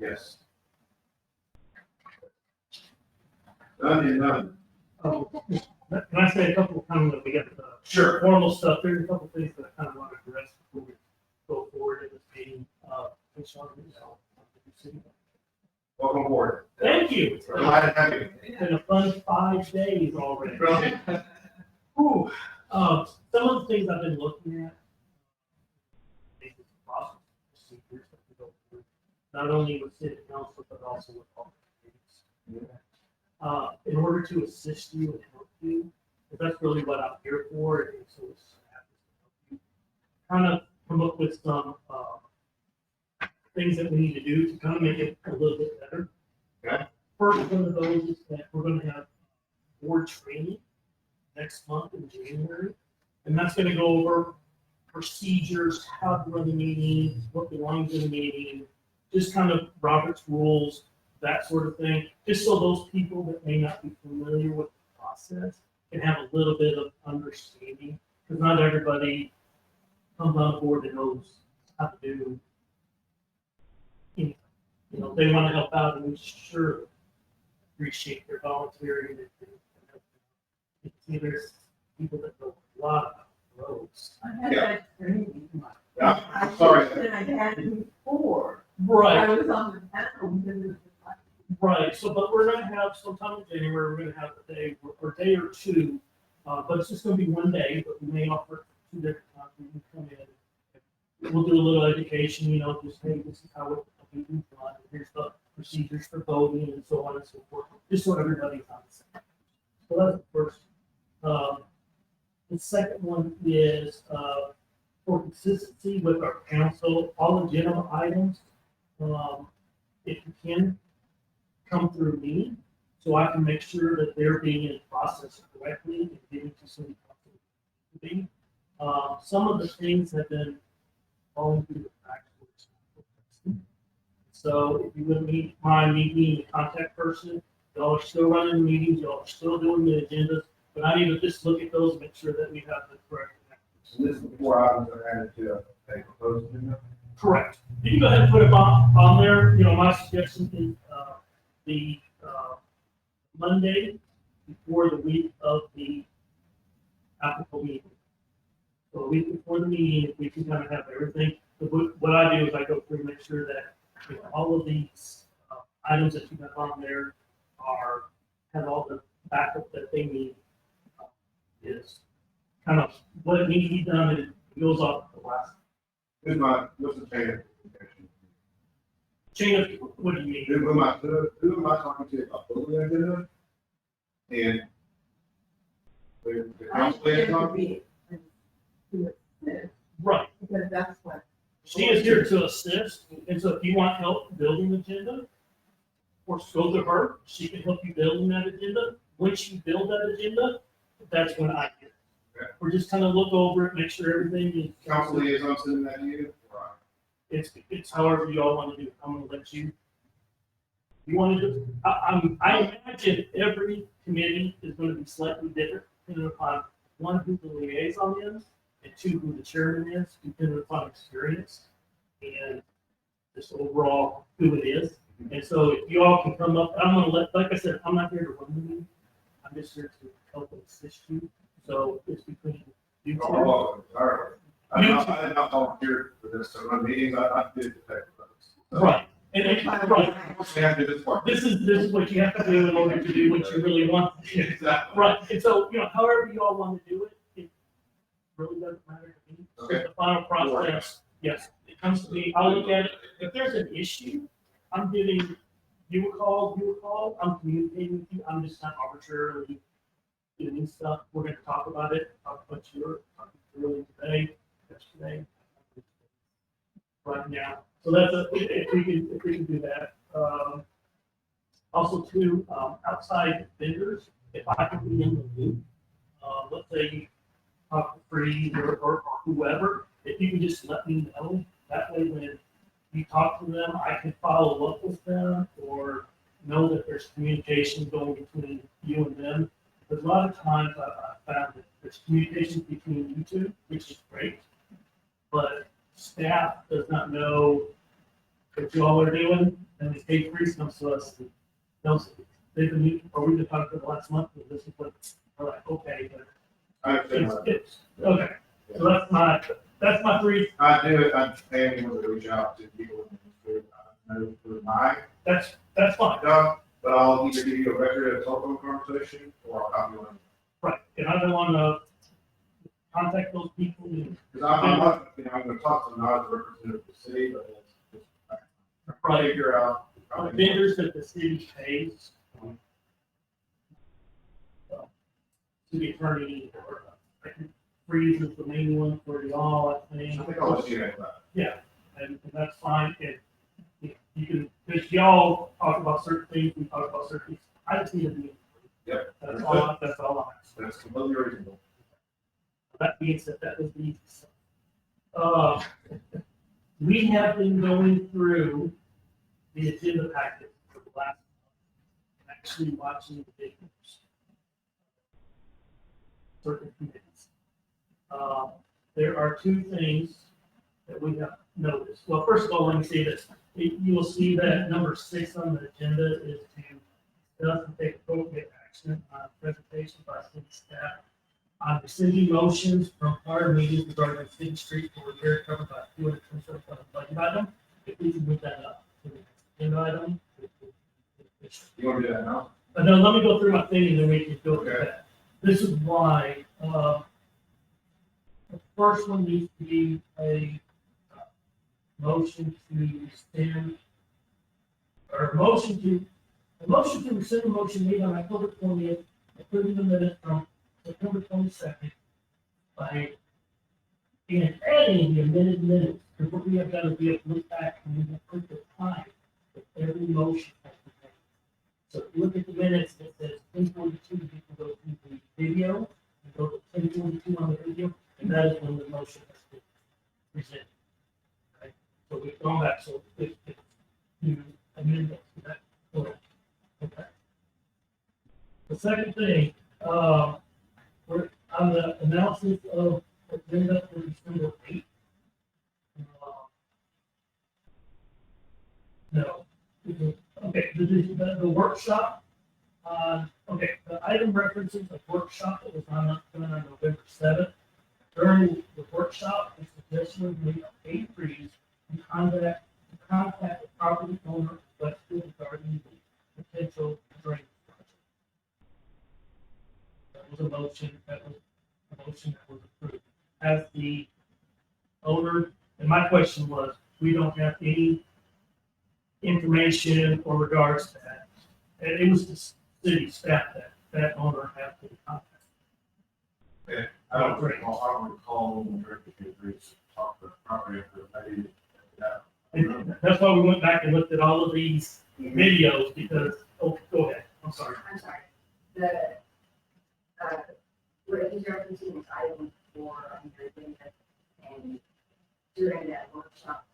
Yes. Done and done. Oh, can I say a couple of times that we got the Sure. formal stuff? There's a couple of things that I kind of want to address before we go forward in this meeting. Welcome aboard. Thank you. Glad to have you. It's been a fun 5 days already. Really? Whew. Some of the things I've been looking at, basic process procedures that we go through, not only with city council, but also with all the committees. In order to assist you and help you, because that's really what I'm here for, and so it's kind of come up with some things that we need to do to kind of make it a little bit better. Okay. First one of those is that we're going to have board training next month in January, and that's going to go over procedures, how to run the meeting, what belongs in the meeting, just kind of Robert's rules, that sort of thing, just so those people that may not be familiar with the process can have a little bit of understanding, because not everybody comes on board and knows how to do anything. You know, they want to help out, and we sure appreciate their volunteering. You can see there's people that know a lot about roads. I had that training. Yeah, I'm sorry. And I had it before. I Right, was on the panel, and it was like, right. So, but we're gonna have sometime in January, we're gonna have a day or day or two, but it's just gonna be one day, but we may offer 2 different times. We can come in. We'll do a little education, you know, just, hey, this is how it, here's the procedures for voting and so on and so forth, just so everybody's on the same. So that's the first. The second one is, for consistency with our council, all agenda items, if you can, come through me, so I can make sure that they're being processed correctly and getting to city council. Some of the things have been falling through the cracks. So if you wouldn't mind me being the contact person, y'all are still running the meetings, y'all are still doing the agendas, but I need to just look at those and make sure that we have the correct. So this is the 4 items that are added to a proposed agenda. Correct. You can go ahead and put them on there. You know, my suggestion is, the, Monday before the week of the applicable meeting. So a week before the meeting, if we can kind of have everything, what I do is I go through and make sure that, you know, all of these items that you have on there have all the backup that they need. Is kind of what it needs to be done, and it goes off the last What's the chain of communication? chain of, what do you mean? Who am I talking to about building the agenda? And the I council should liaison? be, and do it, Right, because that's what. she is here to assist, and so if you want help building the agenda, or go to her, she can help you building that agenda. Once you build that agenda, that's when I get it. Okay. We're just kind of look over it, make sure everything is. Council liaison sending that to you? Right. It's however you all want to do it. I'm gonna let you. You want to do, I imagine every committee is gonna be slightly different, depending upon one, who the liaison is, and two, who the chairman is, depending upon experience and just overall who it is. And so if you all can come up, I'm gonna like I said, I'm not here to run the meeting. I'm just here to help assist you. So it's between you two. Oh, all right. I did not volunteer for this, so run meetings, I did the tech. Right. And then, right. I have to do this part. This is what you have to do in order to do what you really want to do. Exactly. Right, and so, however you all want to do it, it really doesn't matter to me. Okay. The final process, yes, it comes to me, I'll look at it. If there's an issue, I'm giving you a call, I'm communicating with you, I'm just not arbitrarily doing stuff. We're gonna talk about it, talk about early today, yesterday, right now. So if we can do that. Also too, outside vendors, if I can be in the loop, let's say you talk to Freeze or whoever, if you can just let me know, that way when you talk to them, I can follow up with them or know that there's communication going between you and them. Because a lot of times I found that there's communication between you two, which is great, but staff does not know what you all are doing, and the state priest comes to us and tells, they've been meeting, or we've been talking for the last month, and this is what, we're like, okay, but I understand that. it's, okay. So that's my three, I do it, I'm paying to reach out to people in the industry. I know for my that's fine, job, but I'll either give you a record of a telephone conversation or I'll copy one. right, and I don't wanna contact those people, and Because I'm not, I'm gonna talk to them, not as a representative of the city, but it's, I'm trying to figure out. the vendors that the city pays, to the attorney, or, I think Freeze is the main one for y'all, I I think. think I'll let you know that. Yeah, and that's fine, and you can, because y'all talk about certain things, we talk about certain things, I just need to be. Yep. That's all I ask. That's completely reasonable. That being said, that was the easy stuff. We have been going through the agenda packet for the last, month, and actually watching the videos. Certain committees. There are two things that we have noticed. Well, first of all, let me say this. You will see that number 6 on the agenda is to discuss and take appropriate action on presentation by city staff on rescinding motions from prior meetings regarding City Street for repair covered by 227 budget item. If we can move that up to the next agenda item. You want to do that now? No, let me go through my thing and then we can go through Okay. that. This is why, the first one needs to be a motion to rescind, or a motion to rescind a motion made on October 20th, approving the minutes from September 22nd by, and adding the amended minutes, because what we have done is we have looked back and we have put the time that every motion has been made. So if you look at the minutes, it says 10:42, you can go to the video, and go to 10:42 on the video, and that is when the motion has been presented. Okay, so we've gone back, so if you amend it, that, okay. The second thing, we're on the analysis of agenda for December 8th. No, okay, the workshop, okay, the item references a workshop that was on November 7th. During the workshop, the suggestion was made of A Freeze to contact the property owner of question regarding the potential drainage project. That was a motion, that was approved. As the owner, and my question was, we don't have any information or regards to that. And it was the city staff that owner had to contact. I don't recall when Ricky agreed to talk to the property owner, maybe, And that's why we went back and looked at all of these videos because, oh, go ahead, I'm sorry. I'm sorry, the, we're referencing this item for your agenda and during that workshop.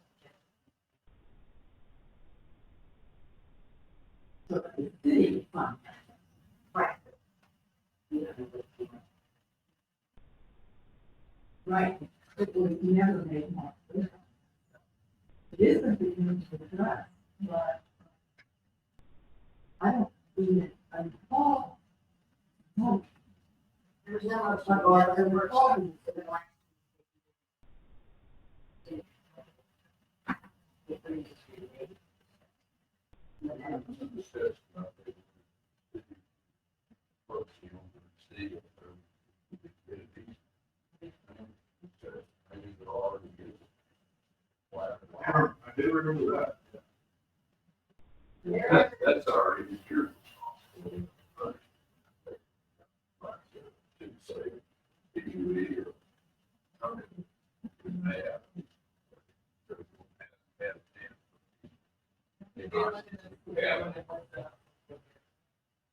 So the city fund. Right. Right, it was never made more clear. It isn't the image of the dress, but I don't even, I'm all. No, There's no much like, or the recording for the last. Discuss about the- approach you want to see if they're- I use it all to get it. I do remember that. That's already your responsibility. To say, if you would either. We may have.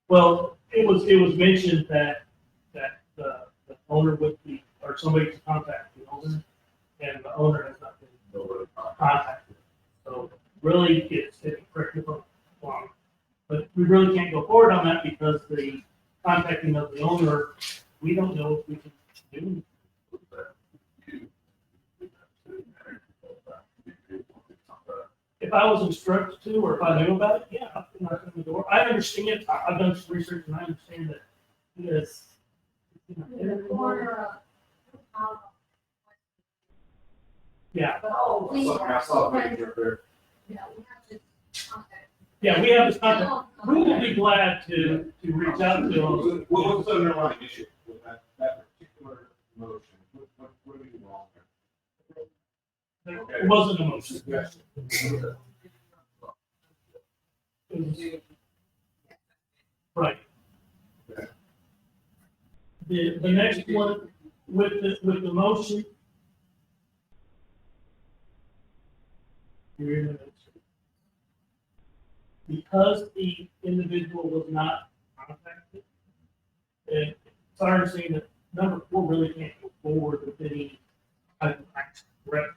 Well, it was mentioned that the owner would be, or somebody to contact the owner, and the owner has not been contacted. So really, it's correct if I'm wrong. But we really can't go forward on that because the contacting of the owner, we don't know if we can do. If I was instructed to, or if I knew about it, yeah, I'd knock on the door. I understand, I've done some research and I understand that it is. In the corner of. Yeah, Oh, we I saw the picture up there. Yeah, we have to contact. yeah, we have this contact. We will be glad to reach out to them. What's the underlying issue with that particular motion? What are you wrong there? It wasn't a motion. Yes. It was- Right. The next one, with the motion. You're in the next. Because the individual was not contacted, and it's our understanding that number 4 really can't go forward with any type of action, correct?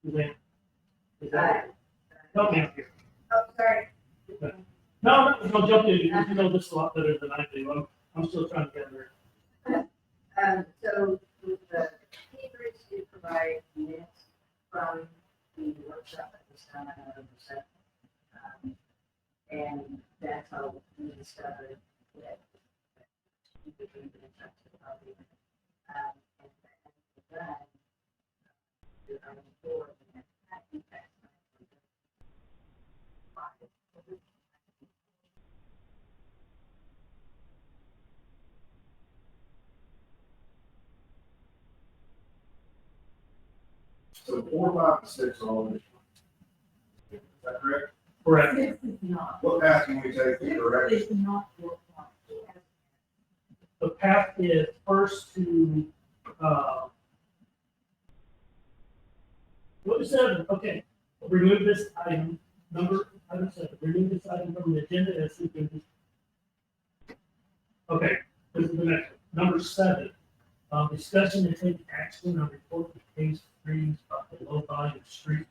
Suzanne? Is that? Help me out here. Oh, sorry. No, jump in, because you know this a lot better than I do. I'm still trying to gather. So with the papers to provide minutes from the workshop that was done on November 7th. And that's how we discovered that. We became the instructor of the property. And that, you're on the board, and that impacts. So 4, 5, and 6 are all this. Is that correct? Correct. 6 is not. What path can we take 6 to correct? is not worthwhile. The path is first to, what is 7? Okay, remove this item, item 7, remove this item from the agenda as soon as. Okay, this is the next one. Number 7, discussion and take action on report of case 3 about the low volume street.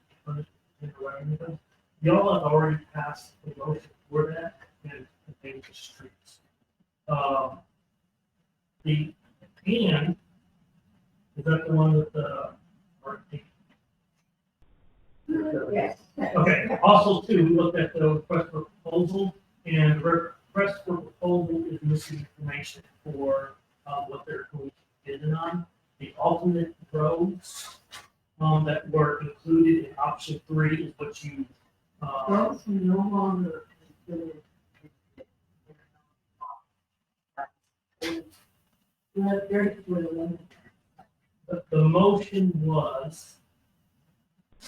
Y'all have already passed the motion for that and contain the streets. The and is that the one with the RFP? Yes. Okay, also too, we looked at the request for proposal, and the request for proposal is missing information for what they're going to bid on. The alternate roads that were included in option 3 is what you Those who no longer considered. You have very clear limit. The motion was,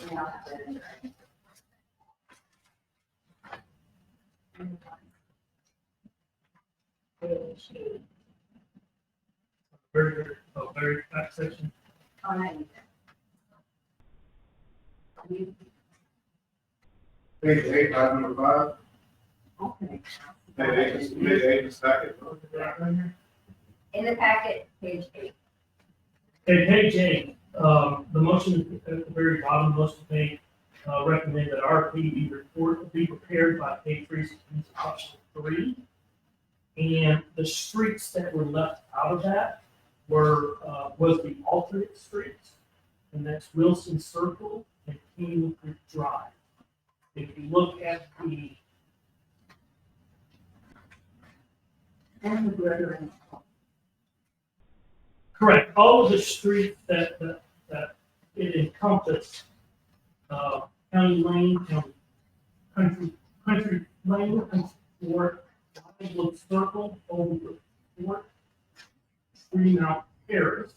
And I'll have that in there. very back section. On that. You- Page eight, item number five. Okay. Page eight is second. In the packet, page 8. Okay, page 8, the motion at the very bottom, motion made, recommend that RFP be prepared by K Freeze option 3. And the streets that were left out of that was the alternate streets, and that's Wilson Circle and King Creek Drive. If you look at the, And the brethren. correct, all of the streets that it encompassed, County Lane, Country Lane, Country Fork, Wood Circle, Overwood Fork, Greenmount Terrace.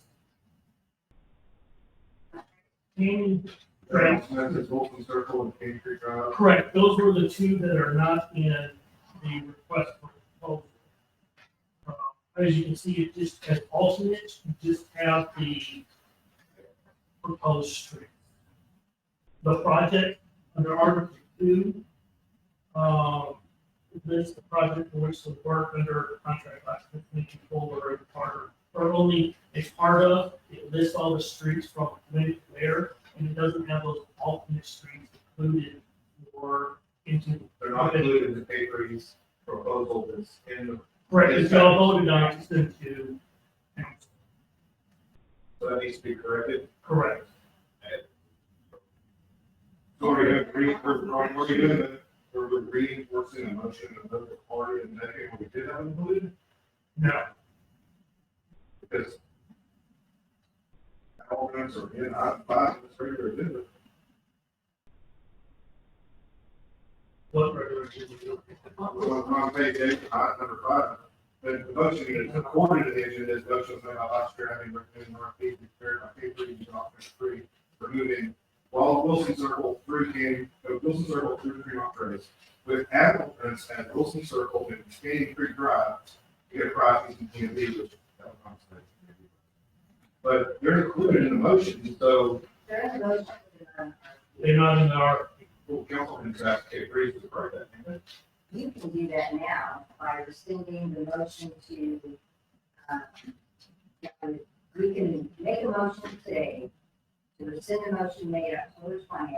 Canyon Drive. That's his Wilson Circle and King Creek Drive. Correct, those were the two that are not in the request for proposal. As you can see, it just has alternates, you just have the proposed streets. The project under Article 2, lists the project for which the work under contract last community fuller and part or only a part of, it lists all the streets from community there, and it doesn't have those alternate streets included or into. They're not included in the paper's proposal that's in the, Correct, it's all voted on, it's into, so that needs to be corrected. correct. So we're doing the, we're reinforcing a motion of the party and that we did have included, No, because alternates are in, item five, it's regular agenda. what regulation is it? On page eight, item number five, the motion is according to the agenda, is motion by last year, having recommended RFP prepared by paper, using option 3, removing Wilson Circle through Fremont Trace, with add alternates at Wilson Circle and Canyon Creek Drive, to get a price using PMB, which but they're included in the motion, so There is a motion. They're not in our, council can ask Kate Reeves to correct that. You can do that now by rescinding the motion to, we can make a motion today to rescind the motion made October 20th,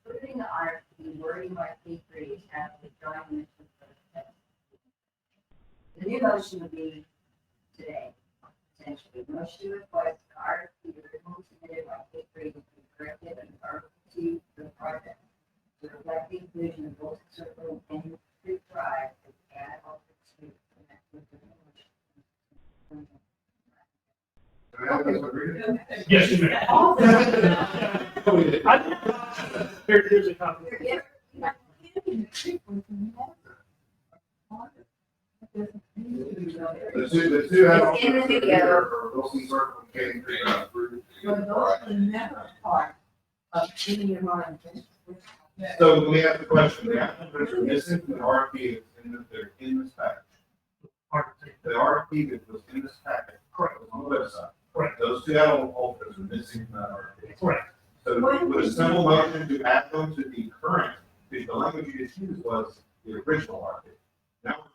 approving the RFP wording by P three as withdrawing the. The new motion would be today, essentially, motion to request the RFP originally submitted by P three to be corrected and Article 2 for the project to reflect the inclusion of Wilson Circle and Creek Drive as add alternate street. Can I have this agreement? yes, you may. Here's a copy. The two have It's in the video. are Wilson Circle and Canyon Creek Drive. So those are never part of any of our agenda. So let me ask the question, the applicants are missing from the RFP that's in they're in this package. The RFP that was in this packet, correct, was on the website. Correct. Those two alternates are missing from that RFP. Correct. So with a simple motion to add them to the current, the language you just used was the original RFP. Now,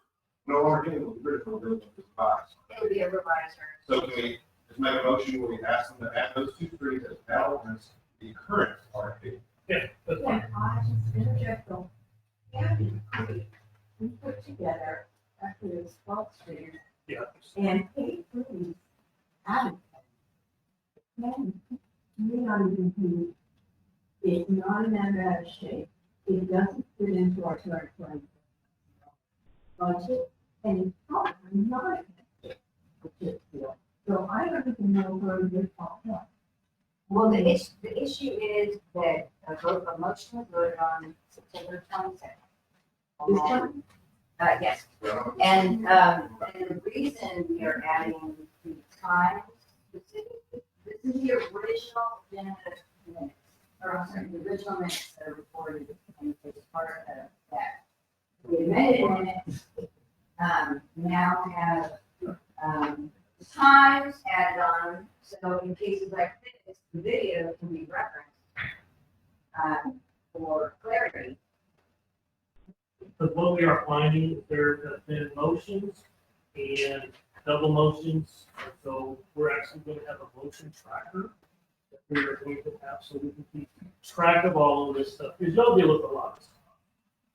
no longer dealing with the original, we're dealing with the revised. It would be a revised. So can we just make a motion where we ask them to add those two streets as elements to the current RFP? Yeah, that's fine. Can I just interject though? Candy Creek, we put together after this 12th Street Yeah. and Kate Reeves added. Candy may not even be, it's not in that bad shape. It doesn't fit into our current plan. Budget, and it's probably not. So I don't even know where this all went. Well, the issue is that a motion was voted on September 22nd. This one? Yes, and the reason we are adding the time specifically, this is the original agenda minutes, or I'm sorry, the original minutes that are recorded and as part of that. The amended minutes, now have, times added on, so in cases like this, the video can be referenced, for clarity. But what we are finding is there have been motions and double motions. And so we're actually going to have a motion tracker that we are going to have so we can keep track of all of this stuff. Because you'll deal with a lot of stuff.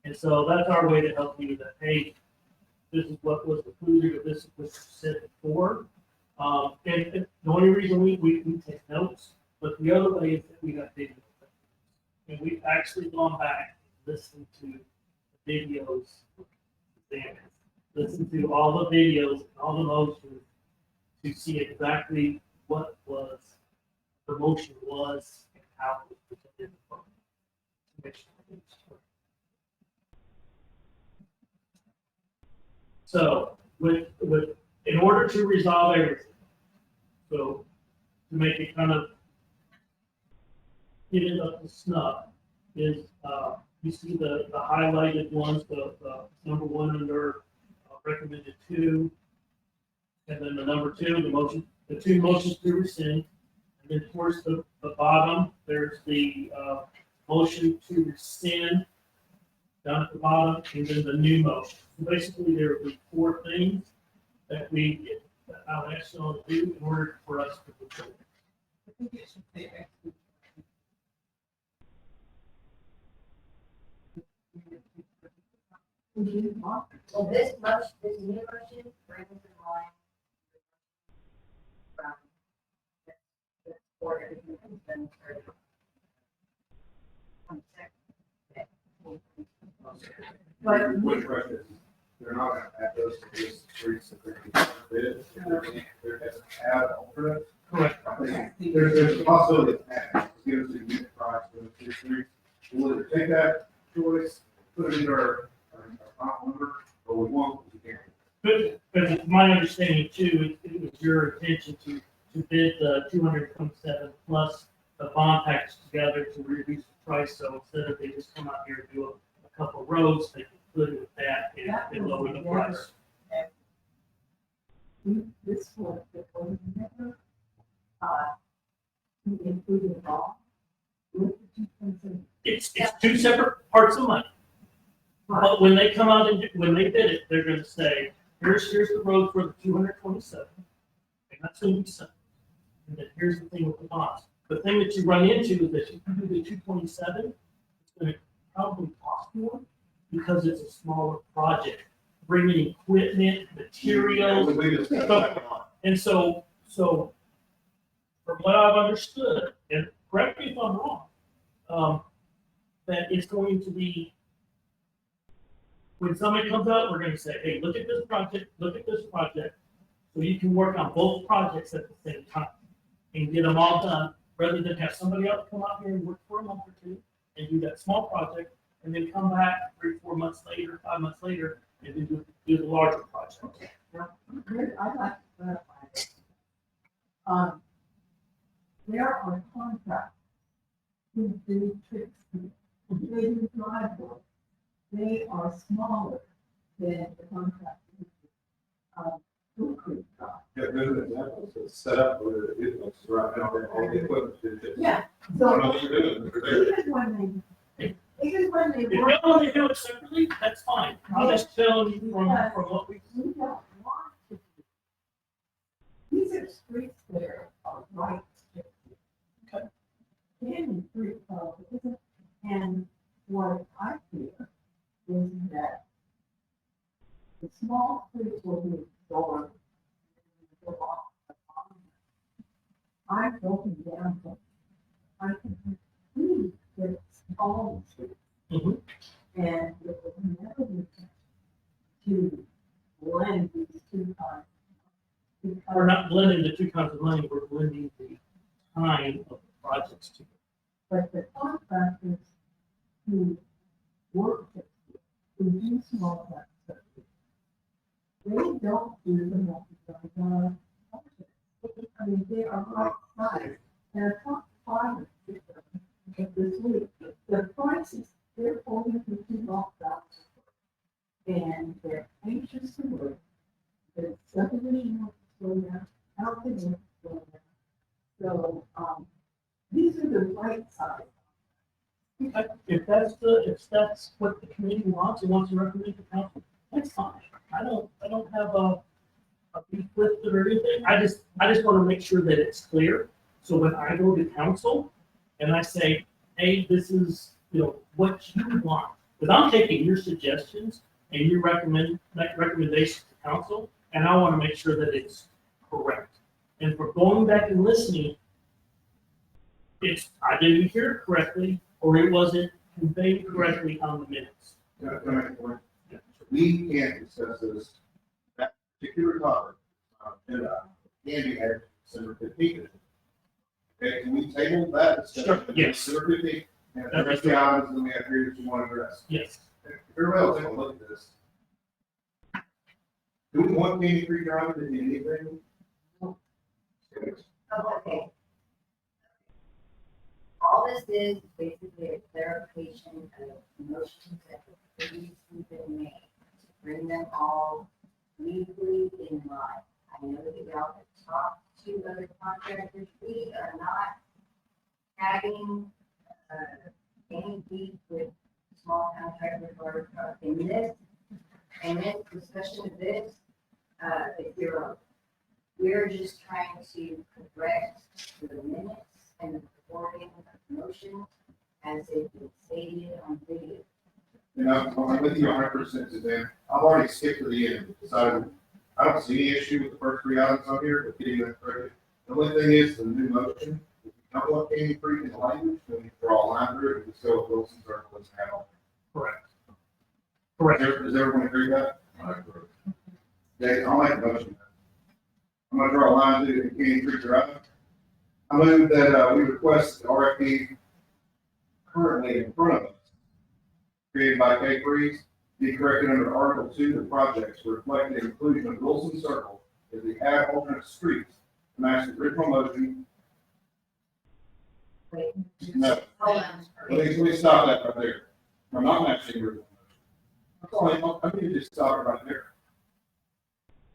And so that's our way to help you that, hey, this is what was included or this is what you said before. And the only reason we take notes, but the other way is that we have video. And we've actually gone back and listened to videos, listen to all the videos, and all the motions to see exactly what was, the motion was, and how it was presented. To make sure it was So, in order to resolve everything, so to make it kind of get it up to snuff, is you see the highlighted ones, the number one under recommended 2, and then the number 2, the 2 motions to rescind, and then towards the bottom, there's the motion to rescind down at the bottom, and then the new motion. So basically, there will be 4 things that I'll ask you all to do in order for us to move forward. I think it should say execution. So this new motion brings in line from this board, everything that's been started. But Which question, they're not gonna add those to these streets that they're bid, they're gonna add alternate. Correct. I think there's a possibility of adding, give us a unit price for the 2 streets. We'll either take that choice, put it in our top number, or we won't, we can't. But it's my understanding too, it was your intention to bid the 227 plus the bond package together to reduce the price. So instead of they just come out here and do a couple roads, they can put it with that and lower the price. This was the one never, including all. With the 2.7. It's 2 separate parts of money. But when they come out and when they bid it, they're going to say, here's the road for the 227, and that's going to be something. And then here's the thing with the bonds. The thing that you run into is that if you do the 227, it's going to probably cost more because it's a smaller project, bringing equipment, materials. And so from what I've understood, and correct me if I'm wrong, that it's going to be, when somebody comes out, we're going to say, hey, look at this project, so you can work on both projects at the same time and get them all done, rather than have somebody else come out here and work for a month or 2 and do that small project, and then come back 3, 4 months later, 5 months later, and then do the larger project. Now, I'd like to clarify this. There are contracts who do tricks, they do driveways. They are smaller than the contracts who Creek Drive. Yeah, there's an example, so it's set up where it looks right now, all the equipment is just. Yeah, I don't know so what you're doing, but they're- even when they If you work, want to do it separately, that's fine. I'll just tell you from what we. we don't want to do. These are streets that are right. Okay. Canyon Creek, and what I fear is that the small streets will be absorbed. I've broken down, but I can see the small streets. Mhm. And it will never be to blend these 2 kinds. We're not blending the 2 kinds of money, we're blending the time of the process to it. But the contractors who work, who do small tax subdivisions, they don't do the multi-million projects. I mean, they are right size, and I talked to five of this week, the prices, they're only for $2,000. And they're anxious to work, the subdivision wants to slow down, housing wants to slow down. So, these are the right size. If that's what the committee wants, and wants to recommend to council, that's fine. I don't have a beef with it or anything. I just want to make sure that it's clear. So when I go to council and I say, hey, this is, what you want, because I'm taking your suggestions and your recommendations to council, and I want to make sure that it's correct. And for going back and listening, I didn't hear it correctly, or it wasn't conveyed correctly on the minutes. Can I make a point? We can't discuss this, that particular topic, Andy had December 15th. Okay, can we table that discussion? Sure, yes. December 15th, and the rest of the items that we have here that you want to address. Yes. Very well, take a look at this. Do we want Candy Creek Drive to be anything? Okay. All this is basically a clarification of motions that have previously been made, to bring them all legally in line. I know that y'all have talked to other contractors, we are not having, any beef with small contractors or in this discussion of this, we're just trying to correct the minutes and the recording of motions as it is stated on video. And I'm with you 100%, Suzanne. I've already skipped to the end, decided, I don't see any issue with the first three items on here, but getting that corrected. The only thing is the new motion, if you don't want Candy Creek in the language, then you draw a line through it, and still Wilson Circle is now. Correct. Correct. Does everyone agree with that? Okay, I'll make a motion. I'm gonna draw a line through the Candy Creek Drive. I move that, we request the RFP currently in front of us, created by K Freeze, be corrected under Article 2 of projects to reflect the inclusion of Wilson Circle as the add alternate streets to match the original motion. Wait, No, hold on. let me stop that right there. I'm not matching the original motion. I need to just stop it right there.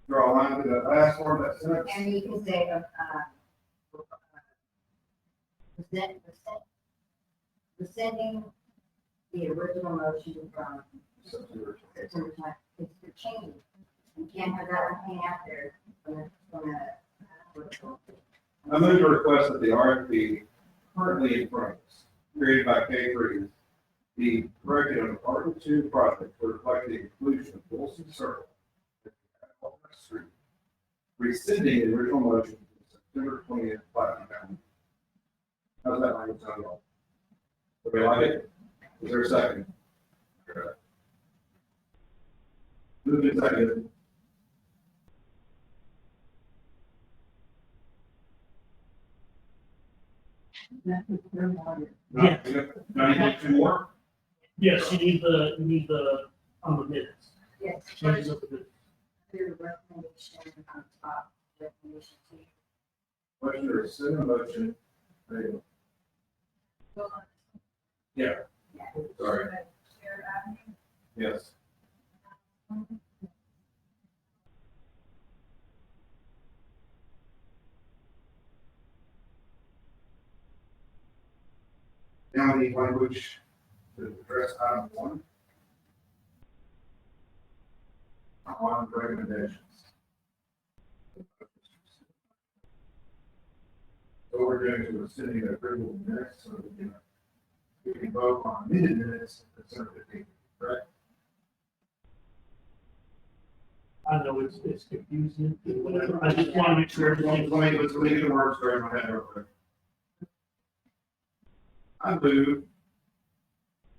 Draw a line to the last part of that sentence. And you can say, rescinding the original motion from September 20th, it's the change. You can't have that one hang out there from I move to request that the RFP currently in front of us, created by K Freeze, be corrected on Article 2 project to reflect the inclusion of Wilson Circle as the alternate street, rescinding the original motion from September 20th, Platinum County. How's that language sound, y'all? Everybody like it? Is there a second? Move in second. That's what they're wanting. Yeah. Now you need two more? Yes, you need the, on the minutes. Yes, Changes of the minutes. your recommendation on top, recommendation two. Motion to rescind the motion. There you go. Yeah, sorry, yes. Now we need language to address item 1. On recommendations. So we're doing is rescinding the approval of minutes, so we can vote on amended minutes, December 15th, correct? I know it's confusing, whatever. I just want to make sure everything's. Let me get the words straight in my head real quick. I move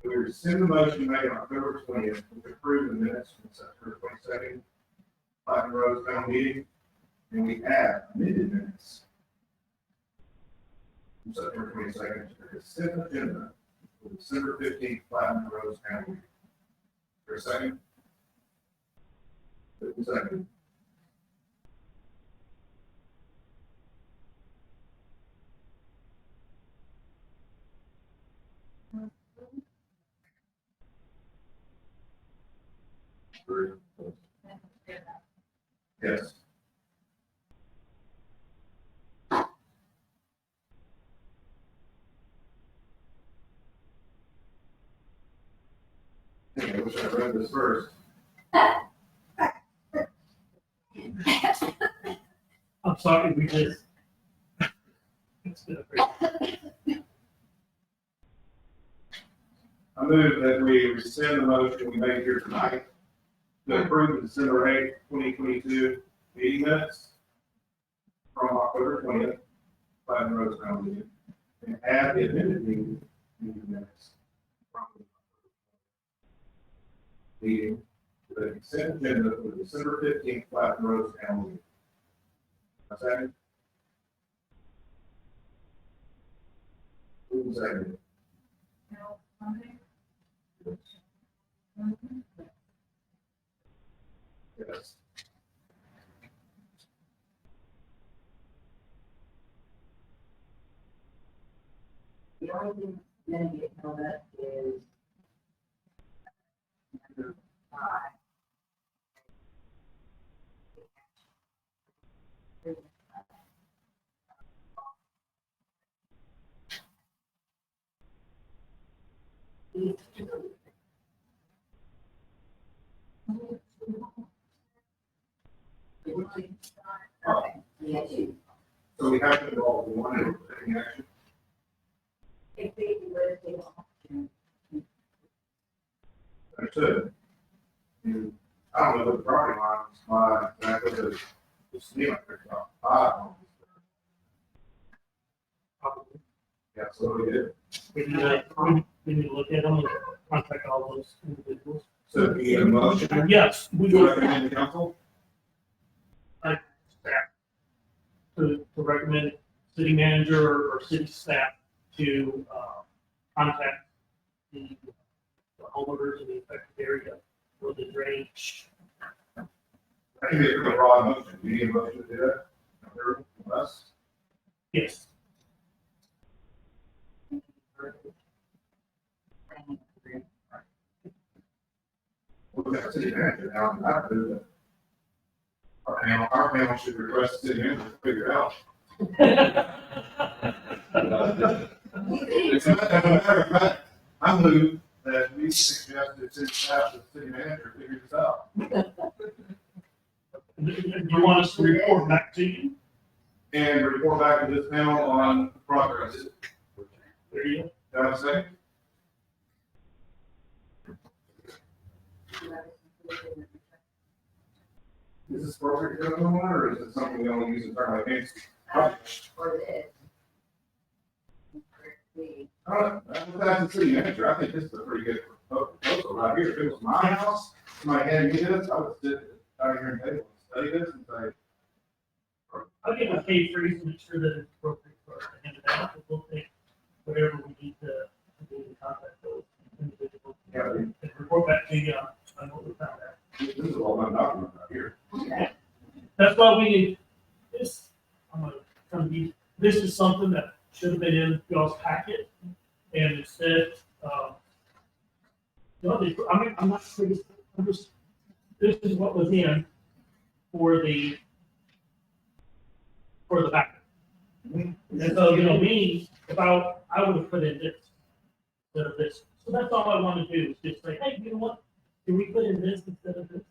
we rescind the motion made on October 20th to approve the minutes from September 22nd, Platinum Rose Town meeting, and we add amended minutes. September 22nd, to the consent agenda for December 15th, Platinum Rose County. For a second? Second. Three. Yes. I wish I read this first. I'm sorry, we just. It's been a great. I move that we rescind the motion we made here tonight to approve the December 8th, 2022 meeting minutes from October 20th, Platinum Rose County meeting, and add the amended meeting minutes from the meeting to the consent agenda for the December 15th, Platinum Rose County meeting. A second? Who's second? No, Monday? Yes. The only thing that's gonna get held up is number 5. Okay, yeah, two. So we have to involve one in taking action. If they would, they want. Understood. And I don't know what the property lines, my, exactly the city, I picked up 5 homes. Yeah, so we did. We need to look at them and contact all those individuals. So we need a motion Yes, we to will. recommend the council. Staff to recommend city manager or city staff to contact the homeowners in the affected area for the drainage. I think it's a pretty broad motion. Do you need a motion to do that? Or less? Yes. We've got a city manager now, and I do that. Our panel should request the city manager to figure it out. As a matter of fact, I move that we suggest that city staff, the city manager figure this out. Do you want us to report back to you? And report back to this panel on progress. There you go. Do I have a second? Is this appropriate to go on, or is it something we only use internally against? For this. I don't know, that's the city manager, I think this is a pretty good proposal right here. If it was my house, somebody had me this, I would sit out here and table and study this and say, I'll give a pay freeze and make sure that it's appropriate for us to hand it out. But we'll take whatever we need to do to contact those individuals. Yeah. And report back to you on what we found out. this is all my document right here. That's why we need this. I'm gonna kind of be, this is something that should have been in y'all's packet. And instead, no, I mean, I'm not sure, I'm just, this is what was in for the backup. And so, me, if I would have put in this, instead of this. So that's all I want to do is just say, hey, you know what? Can we put in this instead of this?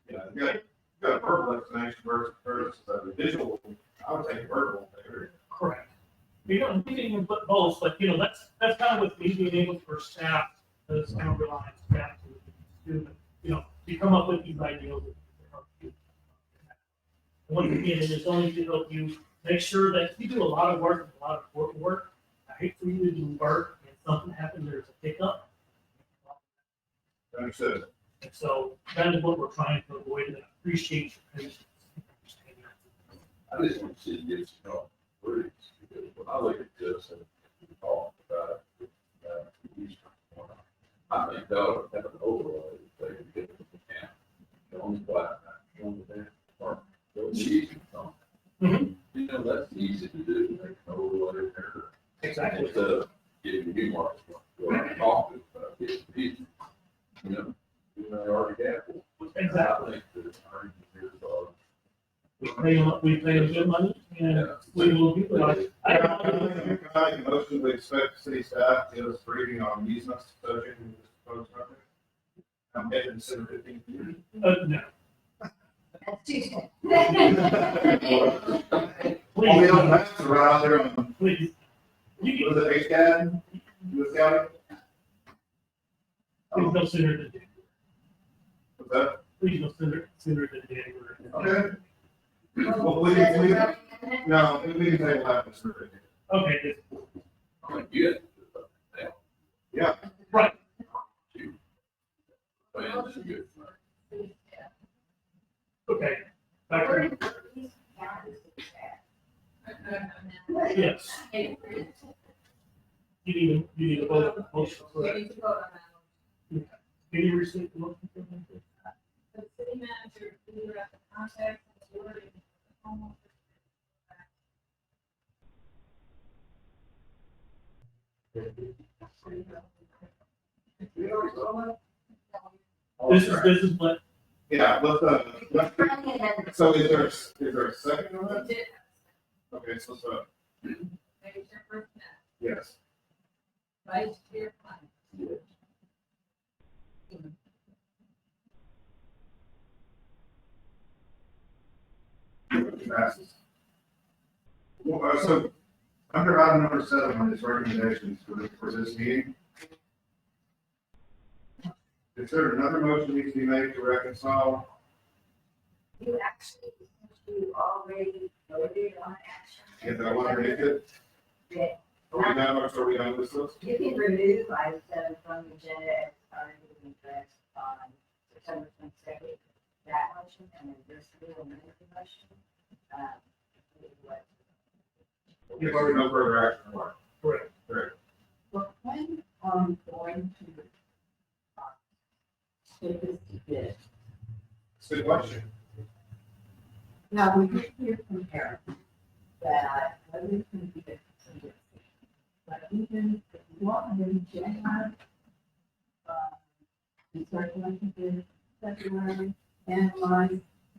Yeah, you got a verbal explanation versus a visual, I would take verbal. Correct. You don't, we can even put both, but that's kind of with me being able for staff, those kind of relying staff to do, to come up with these ideas. And help you. And once again, it is only to help you make sure that you do a lot of work, a lot of important work. I hate for you to do work and something happens, there's a hiccup. Understood. And so that is what we're trying to avoid, and I appreciate your patience. I just want to see you get some help. because when I look at this and we talk about it, I think that would have an overlay, they could get it from the camp. On the flat, on the damn park, those easy, Mhm. you know, that's easy to do, make an overlay there. Exactly. Instead of getting you mark, go out and talk to, getting people, you know, you know, they already have. Exactly. I think that our engineers are. We pay them good money and we will utilize. I don't know. Can I make a motion to expect city staff to give us briefing on easements associated with this proposed project? I'm heading to 7:15. No. That's Tuesday. All the other Please, maps are right out there on, please. You was it HCAD, US County? can go sooner than January. Was that, Please go sooner than January. okay? Well, we can, no, we can table that for 7:15. Okay, I mean, you Yeah, right. have, it's good. Okay. Back to, yes. You need a vote, motion for that. Can you restate the motion? The city manager, either at the contact, or the homeowner. This is what, yeah, so is there a second on that? Okay, so, yes. Vice Chair Klein. Passes. Well, so, under item number 7 on his recommendations for this meeting, is there another motion needs to be made to reconcile? You actually, you already voted on action. If I want to make it, Yeah. are we done, or are we done with this list? You can remove item 7 from the agenda as already been addressed on September 22nd. That motion and then this will amend the motion. What? If there no further action required. correct. Correct. Well, when are we going to take this to bid? It's a good question. Now, we did hear from Eric that whether it's going to be a contingency, but even if you want to in January, we start going to bid February, and by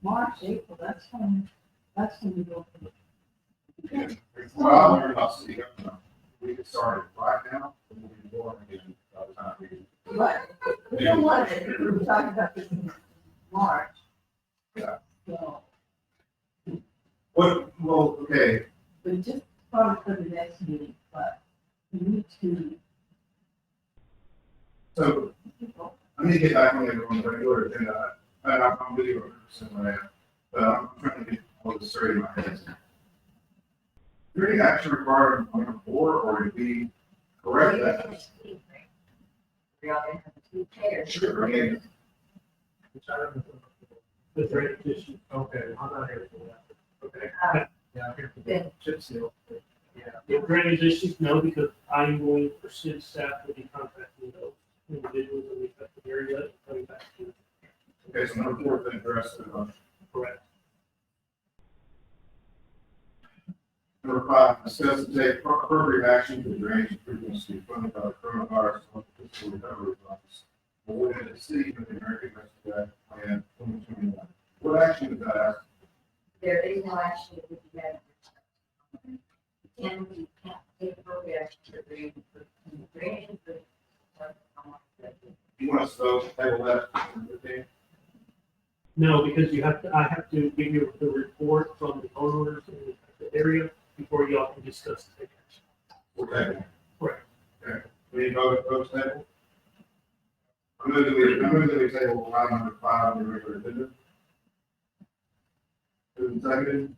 March, April, that's when we go. Well, we're not city government. We can start it right now, and we'll be born again by the time we. But we don't want it, we're talking about this in March. Yeah. So, What, well, okay, but just probably for the next meeting, but we need to, so I need to get back on the regular agenda. I'm really 100% on that, but I'm trying to get all this straight in my head. Is there any action required on number 4, or did we correct that? We're all gonna have two chairs. Sure, I mean, Which item? The drainage issue. Okay, I'm not here for that. Okay. Yeah, I'm here for Then- the chip seal. Yeah. The drainage issues, no, because I'm going for city staff to be contacting those individuals in the affected area, coming back to you. okay, so number 4 has been addressed. Correct. Number 5, discuss and take appropriate action to drainage improvements to be funded by the coronavirus fiscal recovery funds. Awarded to the city of the American Rescue Act Plan 2021. What action is that? There is no action that we have. And we can't take appropriate action to bring, You want us to vote, table that? Okay. No, because I have to give you the report from the owners in the affected area before y'all can discuss the action. Okay. Correct. Okay. We need vote table? I'm moving to the table item number 5 on the regular agenda. Moving seconded.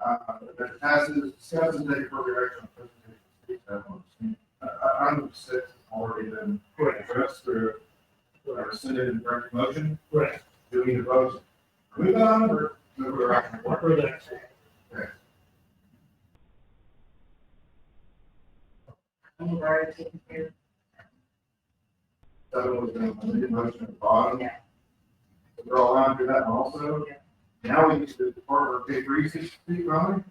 That passes, discusses take appropriate action on presentation. Item six has already been addressed through our rescinded and correct motion. Right. Do we need to vote? Move on or move it around? Or for that. Okay. And you've already taken care of. Seven was going to be a motion at the bottom. Yeah. So we're all on to that also. Yeah. Now we need to Department of Pay Research, speak on it.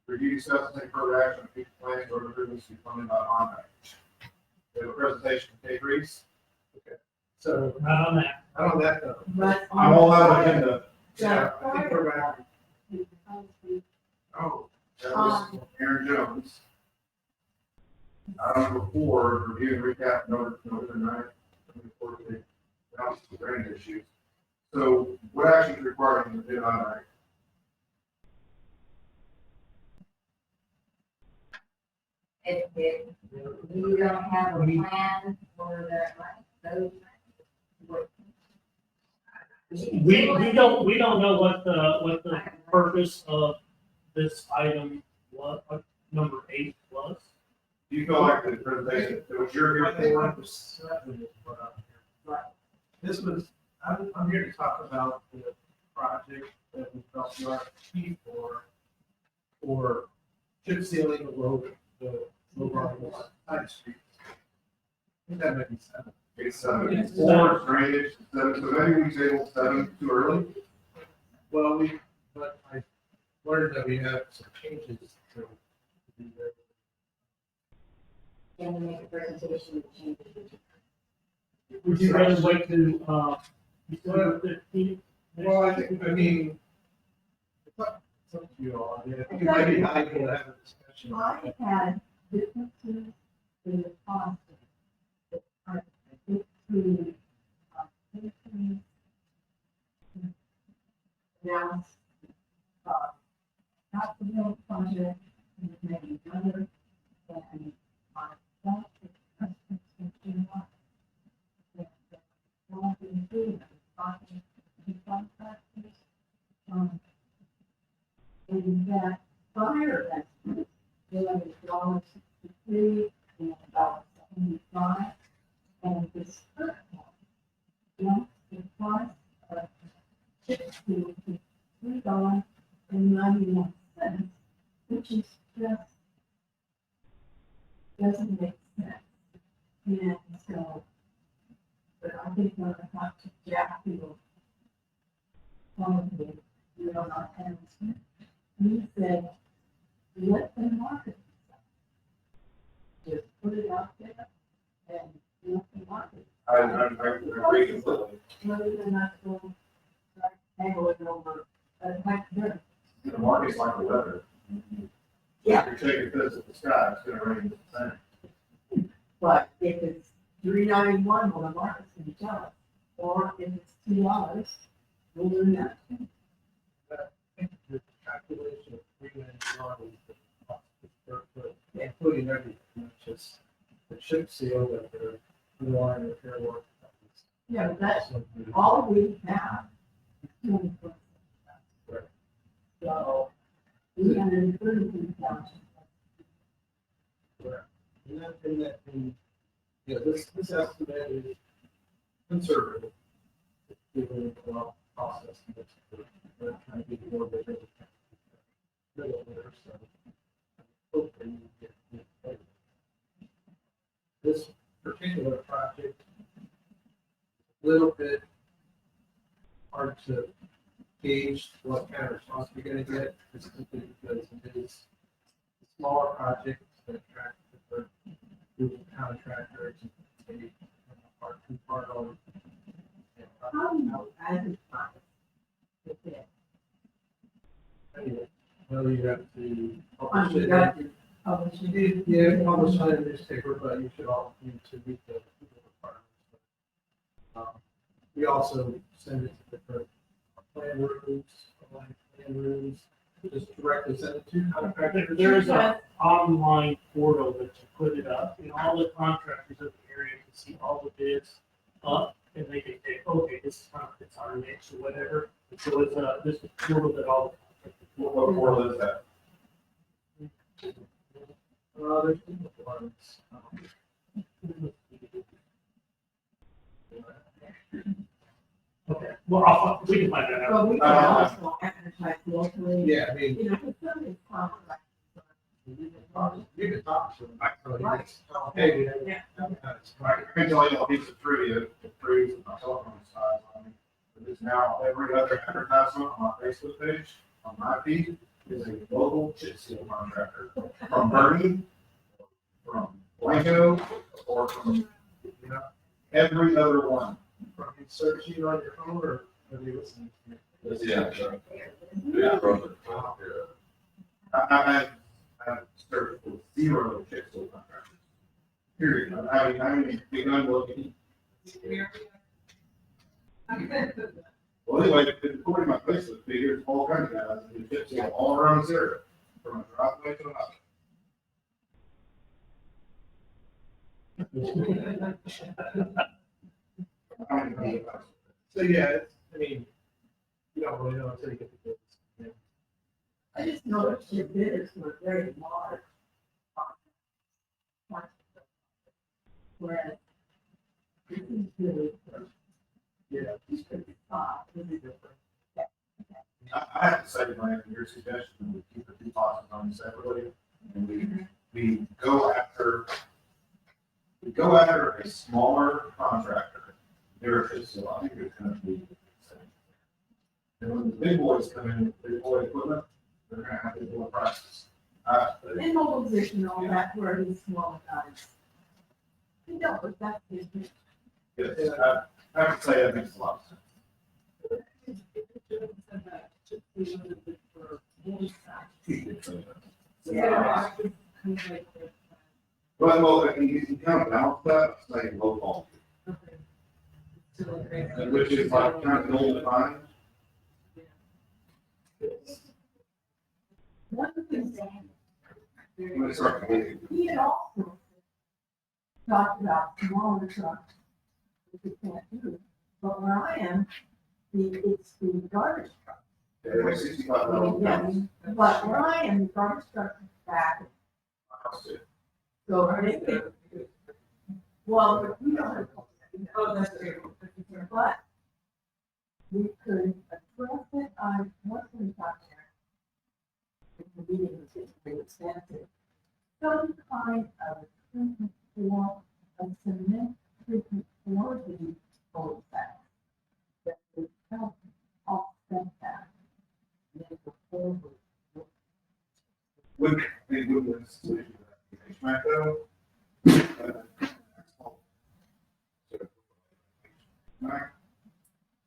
Review, discuss, and take further action on future plans or improvements to be funded by bond act. We have a presentation from Kate Reese. So, Not on that. not on that though. But I'm all out of agenda. Yeah. I think we're back. Oh, that was Aaron Jones. Item number four, review and recap Northern Night, quarterly analysis of drainage issues. So what action is required in the bid on that? If you don't have a plan for those. We don't know what the purpose of this item was, number 8 was. Do you feel like the presentation that was you're I here think for? number 7 is what I'm here. Right. This was, I'm here to talk about the project that we felt the RFP for chip sealing the road, the low side street. I think that might be 7. It's four drainage, seven, so maybe we say 7 too early. Well, but I learned that we have some changes to do there. Can we make a presentation of changes? Would you rather wait to, December 15th? Well, I mean, it's up to you all. I mean, I think it might be valuable to have a discussion. I had differences in the cost of the project. Between, between now, not the real project, and maybe another, and myself, it's just, one thing doing, project, the contractors, and that fire estimate, $11.63 and about 75. And this first one, the price of $63.91, which is just doesn't make sense. And so, but I think when I talked to Jack, he will probably, you know, not answer. He said, let the market decide. Just put it out there and let the market. I agree completely. Rather than us going, like, haggle it over, like, there. The market's like the weather. Yeah. If you're taking this at the sky, it's gonna rain the same. But if it's $3.91, well, the market's gonna tell us, or if it's $2, we'll do that. I think the calculation of $3.91 is the cost per foot, including everything, not just the chip seal that they're underlying repair work. Yeah, but that's all we have. is 24. Right. So, $332,000. Yeah, this estimate is conservative. Given the process. We're trying to be more bigger. Middle there, so hopefully we get. This particular project, a little bit hard to gauge what kind of response you're gonna get, just simply because it is a smaller project that attracts different group of contractors and they are two-part on. How do you advertise with it? Anyway, well, you have to Oh, publish you it. got to publish it. Yeah, publish on a newspaper, but you should all need to meet the legal requirements. We also send it to different plan rooms, online plan rooms, just directly send it to contractors. There's an online portal that you put it up, and all the contractors of the area can see all the bids up, and they can say, okay, this is kind of, it's our niche or whatever. And so it's this portal that all the contractors. What portal is that? There's ones. Okay, well, we can find that out. But we can also advertise locally. Yeah, I mean, You know, because some of these contracts. you can talk to them. Hey, Yeah. I can tell you a piece of trivia that proves that my telephone size on me. But it's now every other advertisement on my Facebook page, on my feed, is a local chip seal contractor from Bernie, from Blanco, or from, you know, every other one. From searching on your phone or are you listening to me? Yeah. Yeah, brother. I served with 0 chip seal contractors. Period. I haven't begun looking. Well, anyway, according to my Facebook feed, there's all kinds of guys who chip seal all around this area, from a driveway to another. So, yeah, it's, I mean, you don't really know until you get the bids. I just noticed your bids were very large. Whereas this is really, Yeah. this is really different. I have to say, Brandon, your suggestion, we keep the two boxes on separately, and we go after a smaller contractor. They're just, so I think it's gonna be the same. And when the big boys come in, with big boy equipment, they're gonna have to do prices. In mobilization, all that, where these small guys. You know, but that's different. Yes, I have to say, that makes a lot of sense. Yeah. Well, you kind of balance that, saying low quality, which is like kind of gold defined. One of the things I'm gonna start believing. he had also talked about smaller trucks, which you can't do, but where I am, it's the garbage truck. They're like $65 Yeah, pounds. but where I am, the garbage truck is back, so they could, well, but we don't have. Oh, that's true. But we could address it on, once we got there. The meeting was getting pretty expensive. Some kind of treatment for, a cement treatment for the old back. That would help offset that. And then the forward. Would, they would win the solution to that HMAC though.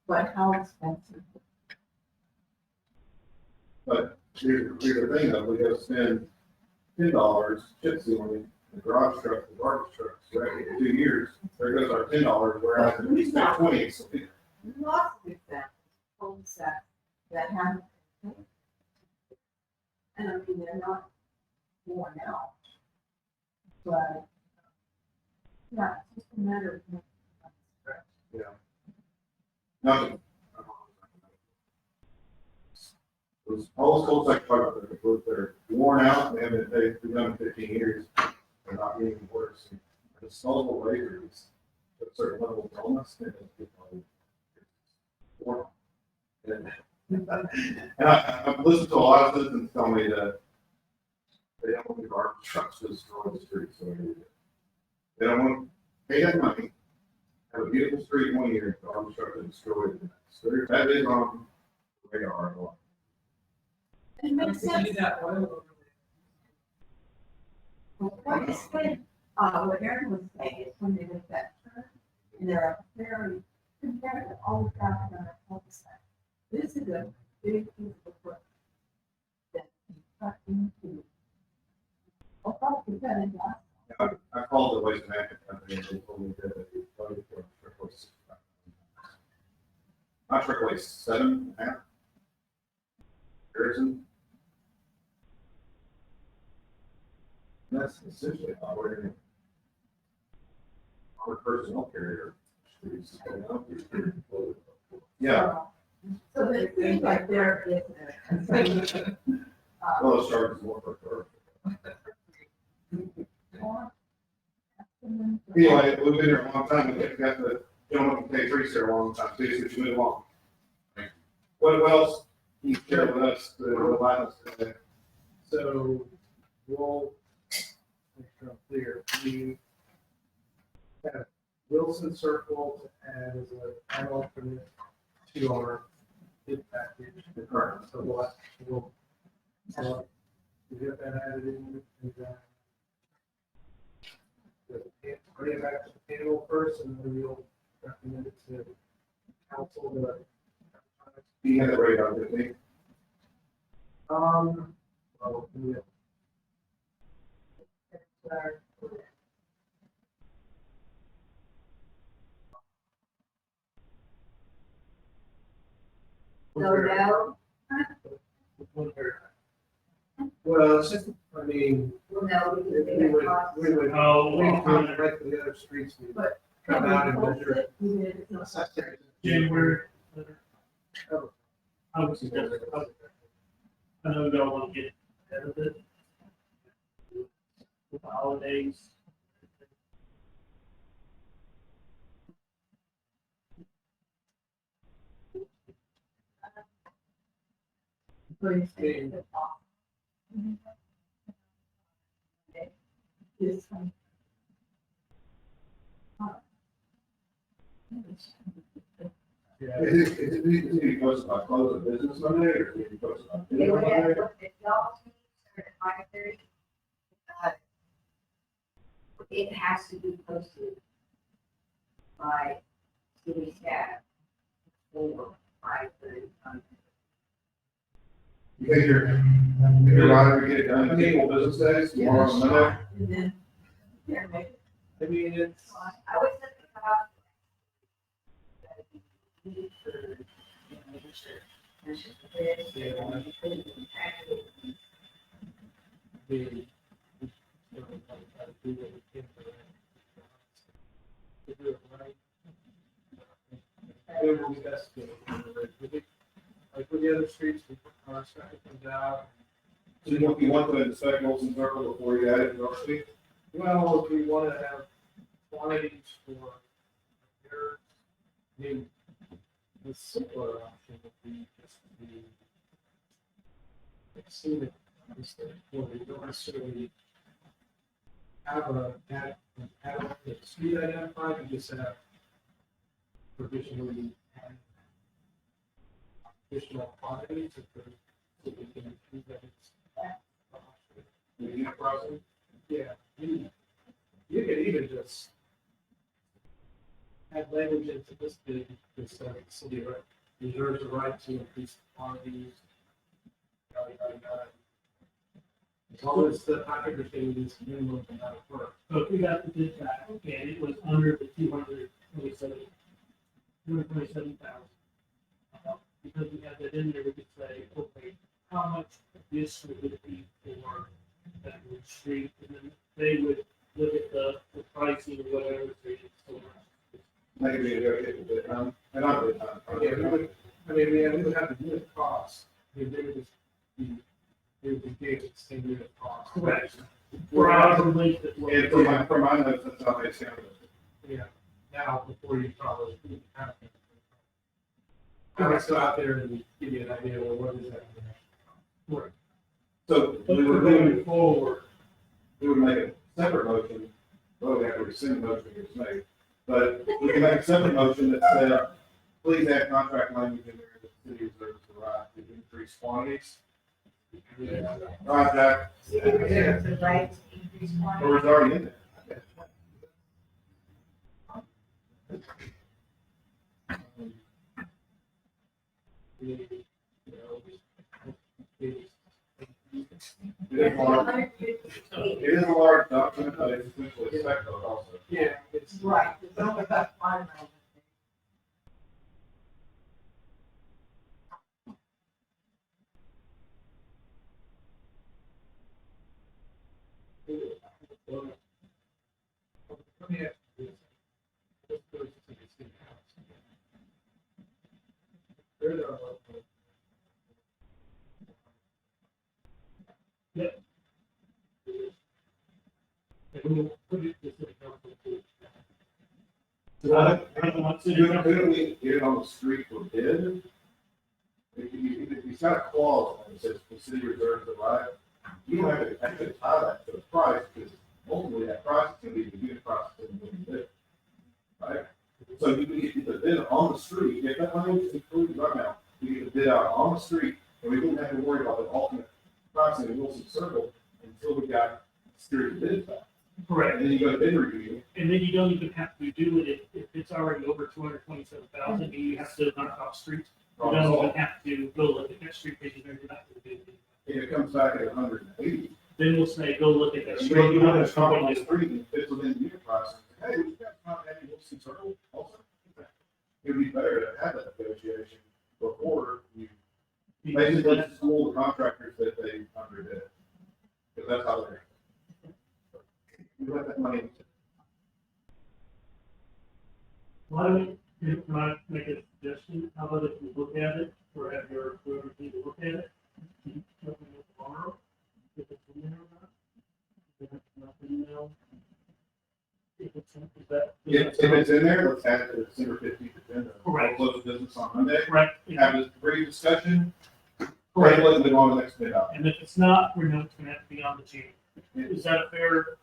But how expensive? But here's the thing though, we gotta spend $10 chip sealing the garage truck, the garbage truck, so after 2 years, there goes our $10, whereas if we spent 20, so Lots of examples, homes that haven't. been paid. And I mean, they're not worn out. But, yeah, it's just a matter of. nothing. Those old schools like truck, they're worn out, and they've been done in 15 years, they're not getting worse. And disposable razors, at a certain level of illness, and it's worn. And I've listened to a lot of citizens tell me that they don't want the garbage trucks to destroy the streets, so they don't want to pay that money, have a beautiful street one year, the garbage truck to destroy it. So that is on the radar a lot. It makes sense. What is saying, what Aaron was saying is when they make that turn, and they're a very, compared to all the traffic on the cul-de-sac. This is a big piece of equipment that you cut into. I'll probably cut into that. I called the waste management company and they told me that they voted for truck waste. Not truck waste, 7.5. Harrison. That's essentially operating our personnel carrier. Yeah, So it seems like there is a. well, it charges more per car. Anyway, we've been here a long time, and we've got the gentleman from K3 here a long time, too, so you move along. What else can you share with us, the last today? So we'll make sure I'm clear. We have Wilson Circle to add as an alternate to our bid package. Correct. So we'll get that added in and bring it back to the panel first, and then we'll recommend it to council. You had the radar, didn't you? Well, yeah. So no, Well, it's just, I mean, well, no, because they we have would, costs. we would, Oh, we would come right to the other streets, we would But- come out and measure. January, Oh, I would suggest, I know y'all want to get ahead of it. With the holidays. This one. Yeah. Is it posted by close of business Monday, or is it posted by? They would have, Monday? if y'all start at 5:30, it has to be posted by city staff for 5:30. You think you're right, we get it done in equal business days, tomorrow on Monday? And then, yeah, maybe. I mean, it's, I was thinking about. like with the other streets, our second comes out. So you want to inspect Wilson Circle before you add it to our street? Well, if we want to have quantities for your, I mean, the simpler option would be just the exceed it, where we don't necessarily have have the street identified, we just have provisionally have additional quantities if there, so we can prove that it's. The unit pricing? Yeah, you could even just add language into this bid, this city reserves the right to increase quantities. Yada, yada, yada. As long as the package is minimum amount of work. So if we got the bid back, and it was under the 227,000. Because we had that in there, we could say, okay, how much of this would it be for that one street? And then they would look at the pricing or whatever. Maybe they'll get a bit, and not really, Yeah, we would have the unit cost, they would just be, they would be paid at the same unit cost. Correct. For however length it was. and for my notes, that's how they sound. Yeah, now, before you probably have to. I would go out there and give you an idea, well, what is that? So But we we're would, going forward. we would make a separate motion, well, we have to rescind the motion we just made. But we can make a separate motion that said, please add contract language in there that the city reserves the right to increase quantities. Right, Jack? City reserves the right to increase quantity. Or it's already in there. It is a large document, but it's essentially a spec code also. Yeah, it's. Right, it's only about 5 miles. Let me ask you this. This goes to the city council. There are local. Yep. city Couldn't council. couldn't we get it on the street for bid? If you've got a clause that says the city reserves the right, you don't have to actually tie that to the price, because ultimately that price is gonna be the unit price of the bid. Right? So you can get the bid on the street, if that money is included right now, you get the bid out on the street, and we don't have to worry about the ultimate pricing in Wilson Circle until we got security bids back. Correct. And then you go to bid review, And then you don't even have to do it if it's already over 227,000 and you have to knock off streets. You don't even have to go look at that street page and you're not going to do it. if it comes back at 180, Then we'll say, go look at that you street. know, you know want what to stop you're on gonna the do. street and fits within the unit price, and say, hey, we got not having Wilson Circle also. It'd be better to have that negotiation before you, basically, just school the contractors that they underbid. Because that's how they're. You let that money. Why don't we, can I make a suggestion? How about if you look at it, or have your, whoever needs to look at it? Let me know tomorrow, if it's in there or not. If it's not in there, if it's, is that? If it's in there, let's add it to the December 15th agenda. Correct. We'll close the business on Monday, Correct. have this brief discussion, Correct. table it, and move on to the next bid out. And if it's not, we're not gonna have to be on the June. Is that a fair,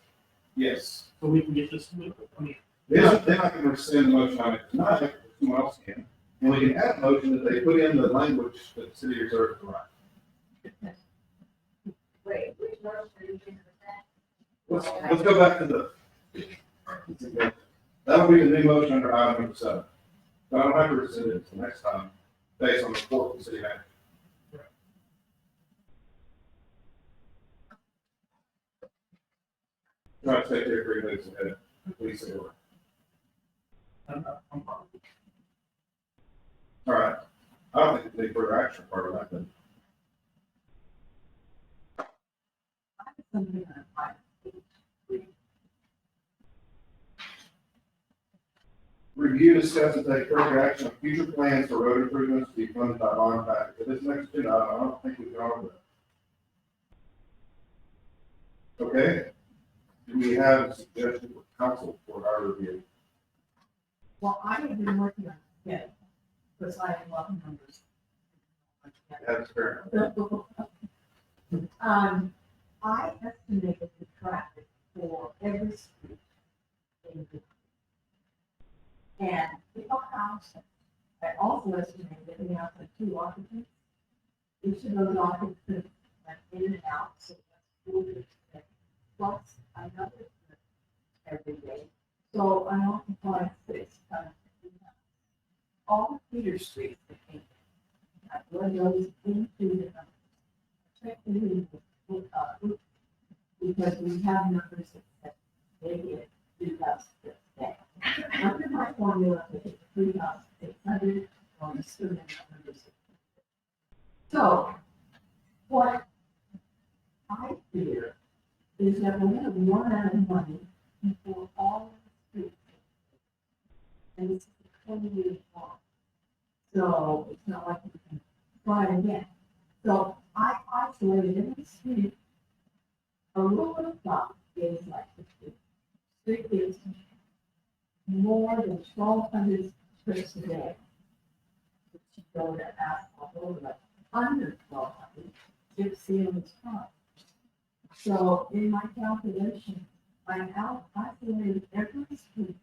Yes. so we can get this, I mean, Then I can rescind the motion on it tonight, if someone else can. And we can add a motion that they put in the language that the city reserves the right. Wait, which motion are you doing with that? Let's go back to the. That'll be the new motion under item number 7. But I don't have to rescind it until next time, based on the report from the city manager. Try to take their 3 minutes ahead, please, say order. I'm fine. All right. I don't think there's any further action part of that, then. Something on fire. Review, discuss, and take further action on future plans for road improvements to be funded by bond package. This next agenda, I don't think we've gone over that. Okay. Do we have a suggestion for council for our review? Well, I have been working on it, yeah, because I have a lot of numbers. That's fair. I estimated the traffic for every street in the. And if a house, I also estimated that we have like 2 occupants. Each of those occupants went in and out, so that's 40, plus another every day. So I occupied 6 times. All Peter Street that came in. I run those into the numbers. Check the because we have numbers that they get 2,000 day. Under my formula, it's 3,600 on the student numbers. So what I fear is that we're going to run out of money for all the streets. And it's 20 years long. So it's not like we can try it again. So I isolated every street. A rule of thumb is like the street is more than 1,200 trips a day. Which you go to asphalt over, under 1,200, chip seal is fine. So in my calculation, I isolated every street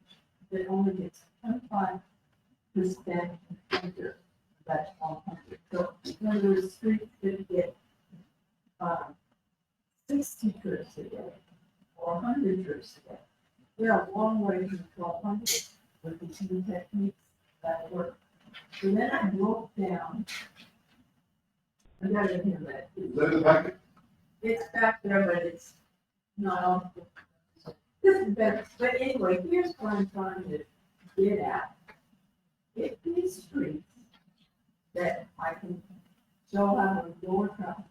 that only gets 25% under that 1,200. So when there's streets that get 60 trips a day or 100 trips a day, they're a long way from 1,200 with these new techniques that work. So then I broke down. I got it here, but Is that in the packet? it's back there, but it's not on. This is better, but anyway, here's what I'm trying to get at. If these streets that I can show how to lower traffic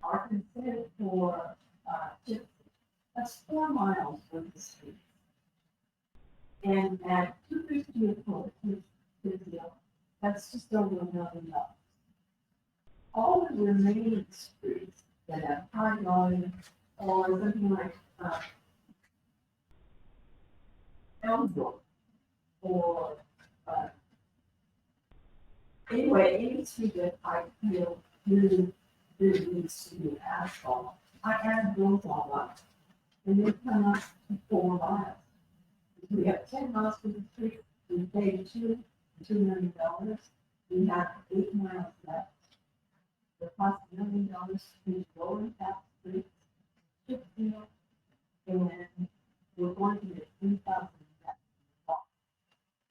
are considered for, chip, that's 4 miles worth of street. And at 250 a foot, that's just over $1 million. All the remaining streets that have high volume or something like, Elmsville, or, anyway, any street that I feel really needs to be asphalt, I add those all up. And they come up to 4 miles. If we have 10 miles to the street, we pay $2 million. We have 8 miles left. The cost $1 million to go in that street, and we're going to get 3,000 back.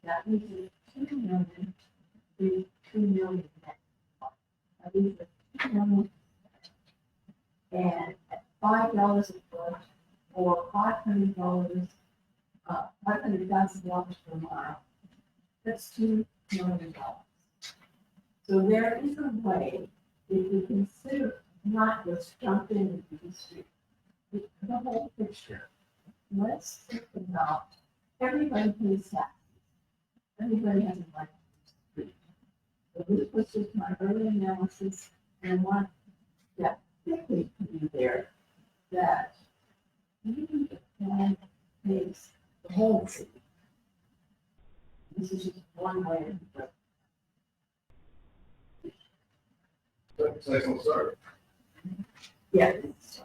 That leaves us 2 million, 2 million back. That leaves us 2 million. And at $5 a foot, or $500, $500,000 per mile, that's $2 million. So there is a way, if we consider not just jumping into the street, the whole picture. Let's think about, everybody pays taxes. Everybody has a right to the street. So this was just my early analysis, and one that quickly to be there, that even if plan pays the whole city. This is just one way of doing it. Say something, sorry. Yeah, it's-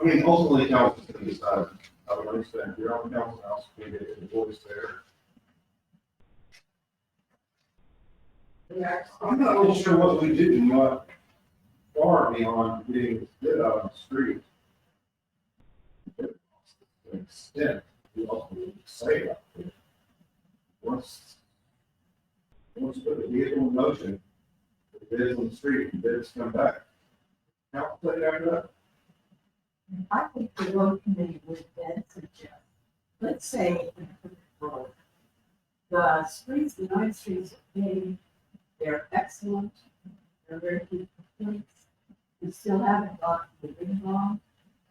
I mean, ultimately, council's gonna decide how to spend. You're on the council house, we get the voice there. yeah, I'm not really sure what we do, not far beyond getting it out on the street. To an extent, we also need to say that. Once put the vehicle in motion, the bids on the street, the bids come back. How to take after that? I think the road committee would then suggest, let's say, in the road, the streets, the 9 streets are paved, they're excellent, they're very few complaints. We still haven't got the big wrong,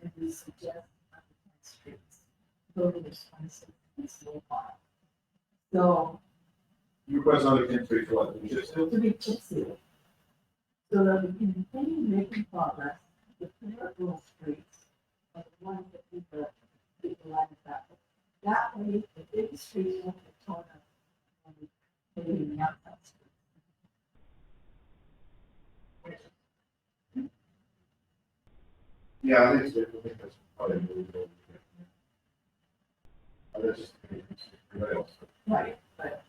and we suggest on the 10 streets, voting is 26, it's no file. So, You request another 10 streets, what, we just, to be chip sealed, so that we can continue making progress, the peripheral streets are the ones that people like about. That way, the big streets won't get torn up and paving the outside streets. yeah, I think that's probably a really good. That's just. Right, but,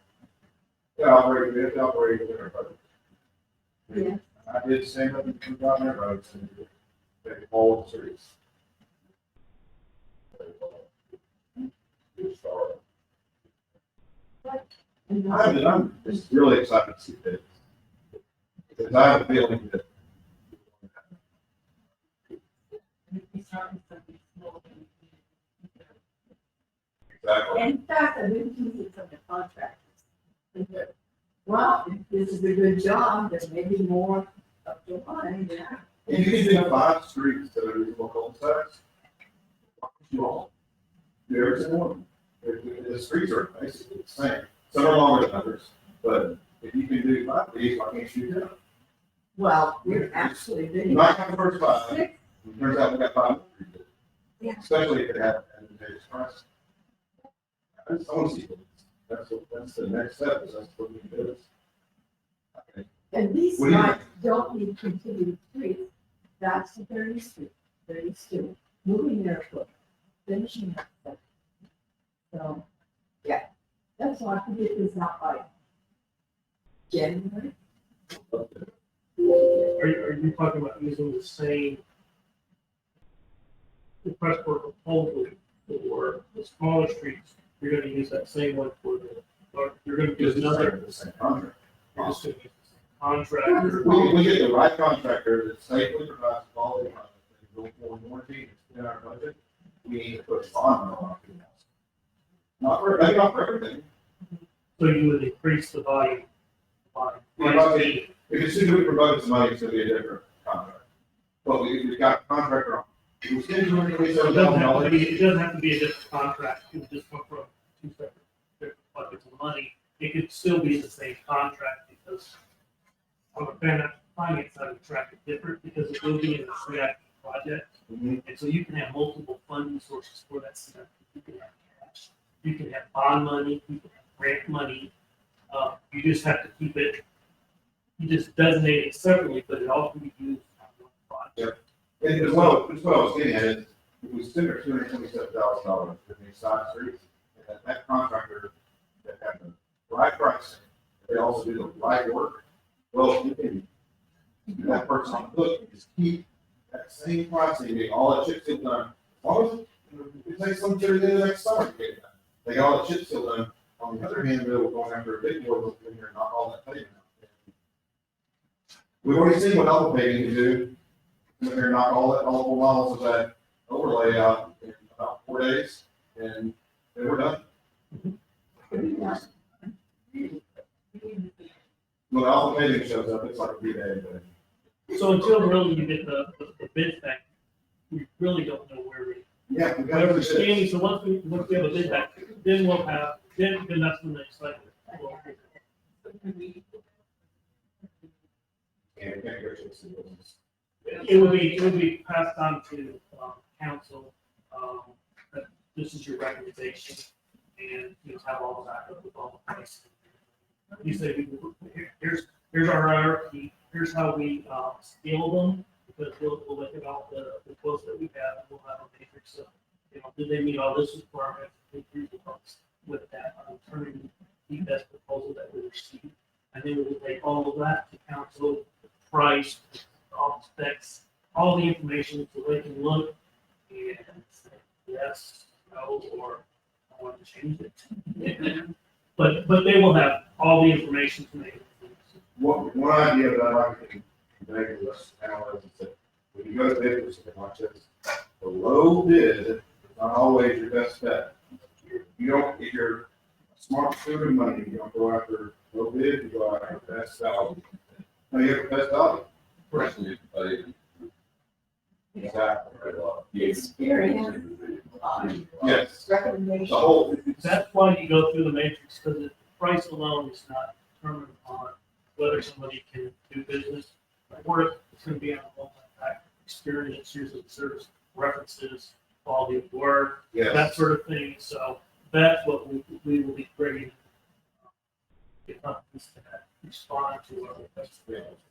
Yeah, operate, we have to operate within our budget. yeah, I did the same thing with down there roads and they all the streets. Good start. and I'm just really excited to see this. Because I have a feeling that. we started something small. Exactly. In fact, I've been using some of the contractors. Well, if this is a good job, then maybe more up to line, yeah. If you can do 5 streets that are reasonable cul-de-sacs, you all. Do every single one. The streets are basically the same. Some are longer than others, but if you can do 5 of these, why can't you do them? Well, we're actually doing. Not the first 5. Six. It turns out we got 5 more to do. Yeah. Especially if it had advantageous price. I just want to see what that's the next step, is that's what we do. Okay. And these What do you guys don't need continued streets, that's the 30th Street, 30th Street, moving their foot, finishing that. section. So, yeah, that's why I can get this out by January. Are you talking about using the same request for proposal for the smaller streets? You're gonna use that same one for the, or you're gonna use another, The same contract. you're just gonna use the same contractor? We get the right contractor that safely provides quality product, and go for warranty, it's in our budget, we need to put a bond on it. Not for, maybe not for everything. So you would increase the volume by. If it's too good for budget money, it's gonna be a different contract. But we've got a contractor on. We schedule So it doesn't have to be a different contract, it would just come from 2 separate different buckets of money. It could still be the same contract because on the finance side of the track is different because it will be in a CIP project. Mhm. And so you can have multiple funding sources for that CIP. You can have cash, you can have bond money, you can have grant money. You just have to keep it, you just designate it separately, but it all can be used on one project. And as well, that's what I was getting at is, if we spend our $227,000 for these side streets, and that contractor that had the right pricing, they also do the right work, well, you can keep that person on the hook and just keep that same pricing, getting all that chip seal done. As long as it takes them to the next summer to get it done. They got all the chip seal done. On the other hand, they're going after a big board, looking here, not all that pavement out. We've already seen what Elba paving can do. They're not all that, all the miles of that overlay out in about 4 days, and they were done. When Alpha paving shows up, it's like a day, but So until really you get the bid back, we really don't know where yeah, we got where to we're standing. So once we have a bid back, then we'll have, then that's the next cycle. It would be passed on to, council, that this is your recommendation, and you'll have all that with all the prices. You say, here's our hierarchy, here's how we, scale them, because we'll look at all the quotes that we have, and we'll have a matrix of, do they meet all this requirement, with that, turning the best proposal that we receive. And then we'll take all of that to council, the price, all the specs, all the information, so they can look and say, yes, no, or I want to change it. But they will have all the information to make. One idea that I like to convey to us now is that when you go to bid for something like this, the low bid is not always your best bet. You don't, if you're a smart steward of money, you don't go after low bid, you go after best value. Now you have the best value. Person you pay. Exactly. Experience. Yes. The Recommendation. whole, That's why you go through the matrix, because the price alone is not determined on whether somebody can do business or work. It's going to be on a multi-factor experience, years of service, references, quality of work, that yes. sort of thing. So that's what we will be bringing. Get companies to respond to our requests.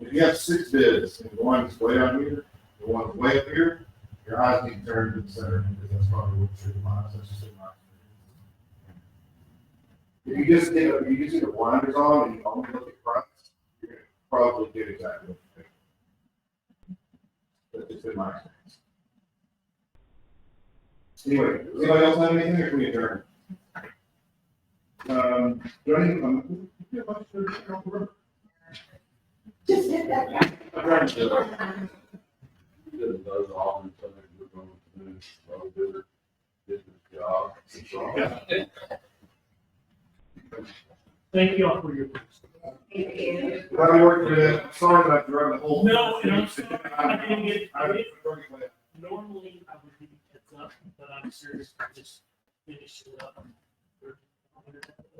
If you have 6 bids and one's way down here, the one's way up here, your eyes need to turn to the center, because that's probably what you're doing. That's just my experience. If you just get the blinders on and you only look at price, you're gonna probably get exactly what you think. That's just been my experience. Anyway, does anybody else have anything, or can we adjourn? Do I need, yeah, let's do it. Just hit that guy. Adjourn. Those often, something we're going to do, so do it, job. Thank you all for your. Glad we worked today. Sorry that I drove the whole. No, I didn't get, I normally I would give you heads up, but I'm serious, I just finish it up.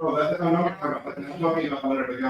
Oh, I'm talking about letter to go.